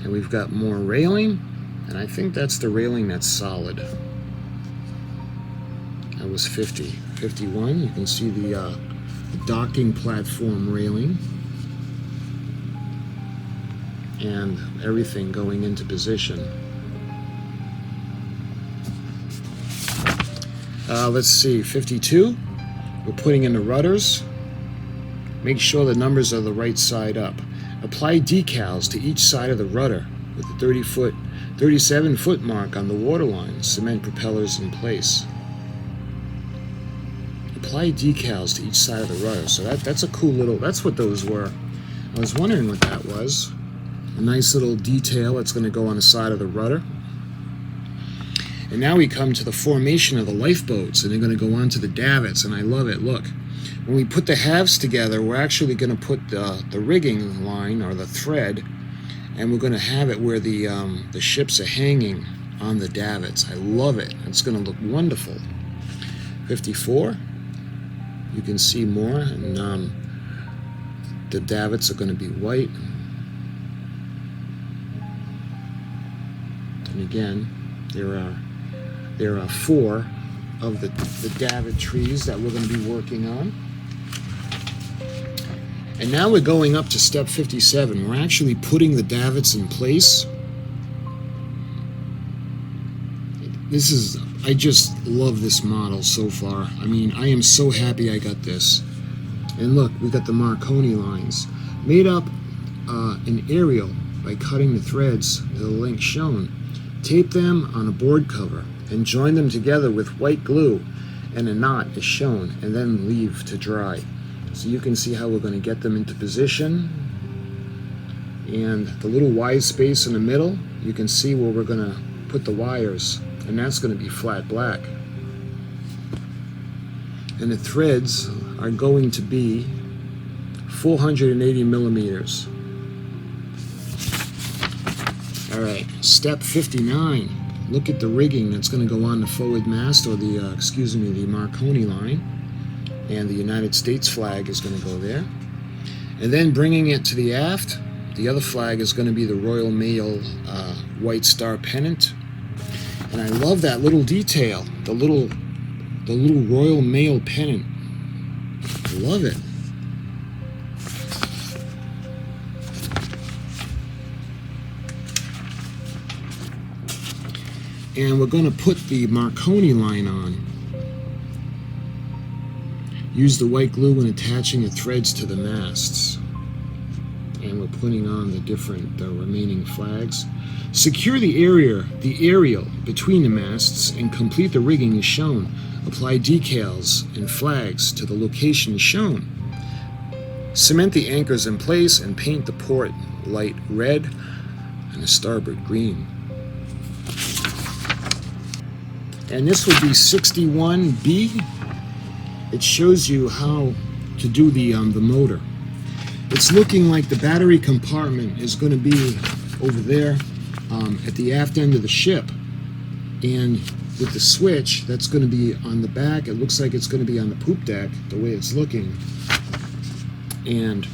Speaker 1: And we've got more railing, and I think that's the railing that's solid. That was 50. 51, you can see the docking platform railing. And everything going into position. Let's see, 52. We're putting in the rudders. Make sure the numbers are the right side up. Apply decals to each side of the rudder with the 37-foot mark on the waterline. Cement propellers in place. Apply decals to each side of the rudder. So that's a cool little, that's what those were. I was wondering what that was. A nice little detail that's going to go on the side of the rudder. And now we come to the formation of the lifeboats, and they're going to go onto the davits, and I love it. Look, when we put the halves together, we're actually going to put the rigging line, or the thread, and we're going to have it where the ships are hanging on the davits. I love it. It's going to look wonderful. 54, you can see more, and the davits are going to be white. And again, there are 4 of the davit trees that we're going to be working on. And now we're going up to step 57. We're actually putting the davits in place. I just love this model so far. I mean, I am so happy I got this. And look, we got the Marconi lines. Made up an aerial by cutting the threads to the length shown. Tape them on a board cover and join them together with white glue, and a knot is shown, and then leave to dry. So you can see how we're going to get them into position. And the little wide space in the middle, you can see where we're going to put the wires, and that's going to be flat black. And the threads are going to be 480 millimeters. All right, step 59. Look at the rigging that's going to go on the forward mast, or the Marconi line, and the United States flag is going to go there. And then bringing it to the aft, the other flag is going to be the Royal Mail White Star pennant. And I love that little detail, the little Royal Mail pennant. I love it. And we're going to put the Marconi line on. Use the white glue when attaching the threads to the masts. And we're putting on the different remaining flags. Secure the aerial between the masts and complete the rigging as shown. Apply decals and flags to the location shown. Cement the anchors in place and paint the port light red and the starboard green. And this would be 61B. It shows you how to do the motor. It's looking like the battery compartment is going to be over there at the aft end of the ship. And with the switch, that's going to be on the back. It looks like it's going to be on the poop deck, the way it's looking. And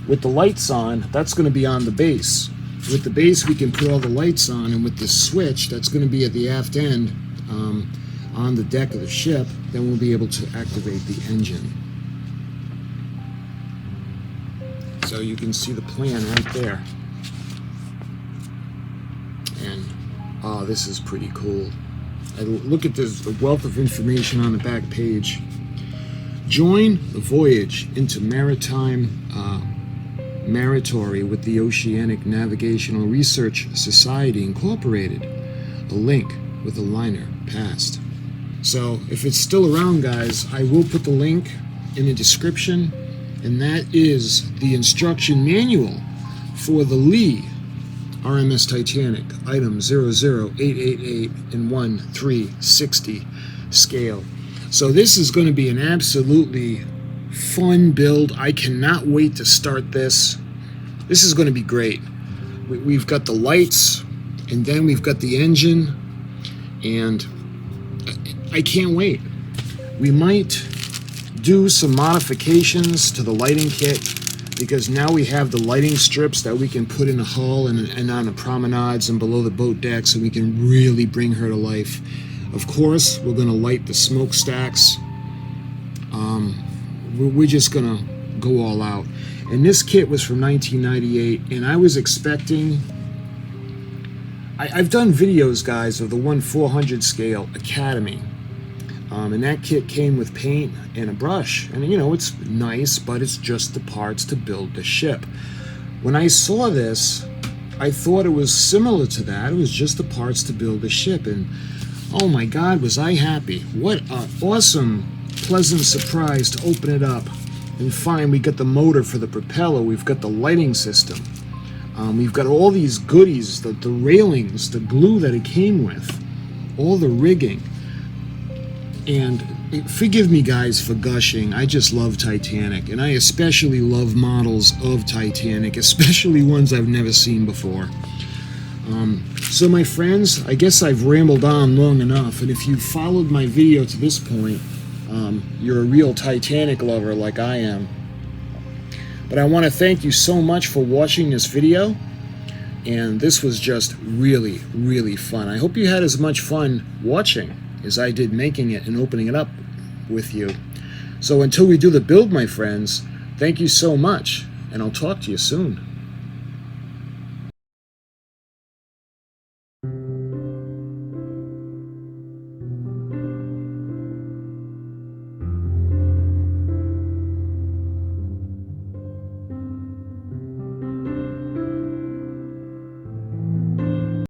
Speaker 1: with the lights on, that's going to be on the base. With the base, we can put all the lights on, and with the switch, that's going to be at the aft end on the deck of the ship. Then we'll be able to activate the engine. So you can see the plan right there. And oh, this is pretty cool. Look at this, the wealth of information on the back page. Join the voyage into maritime maritory with the Oceanic Navigational Research Society Incorporated. A link with a liner passed. So if it's still around, guys, I will put the link in the description, and that is the instruction manual for the Lee R.M.S. Titanic item 00888 in 1/360 scale. So this is going to be an absolutely fun build. I cannot wait to start this. This is going to be great. We've got the lights, and then we've got the engine, and I can't wait. We might do some modifications to the lighting kit, because now we have the lighting strips that we can put in the hull and on the promenades and below the boat deck, so we can really bring her to life. Of course, we're going to light the smokestacks. We're just going to go all out. And this kit was from 1998, and I was expecting... I've done videos, guys, of the 1/400 scale Academy. And that kit came with paint and a brush. And, you know, it's nice, but it's just the parts to build the ship. When I saw this, I thought it was similar to that. It was just the parts to build the ship. And, oh my God, was I happy. What an awesome, pleasant surprise to open it up and find we got the motor for the propeller. We've got the lighting system. We've got all these goodies, the railings, the glue that it came with, all the rigging. And forgive me, guys, for gushing. I just love Titanic, and I especially love models of Titanic, especially ones I've never seen before. So my friends, I guess I've rambled on long enough, and if you followed my video to this point, you're a real Titanic lover like I am. But I want to thank you so much for watching this video, and this was just really, really fun. I hope you had as much fun watching as I did making it and opening it up with you. So until we do the build, my friends, thank you so much, and I'll talk to you soon.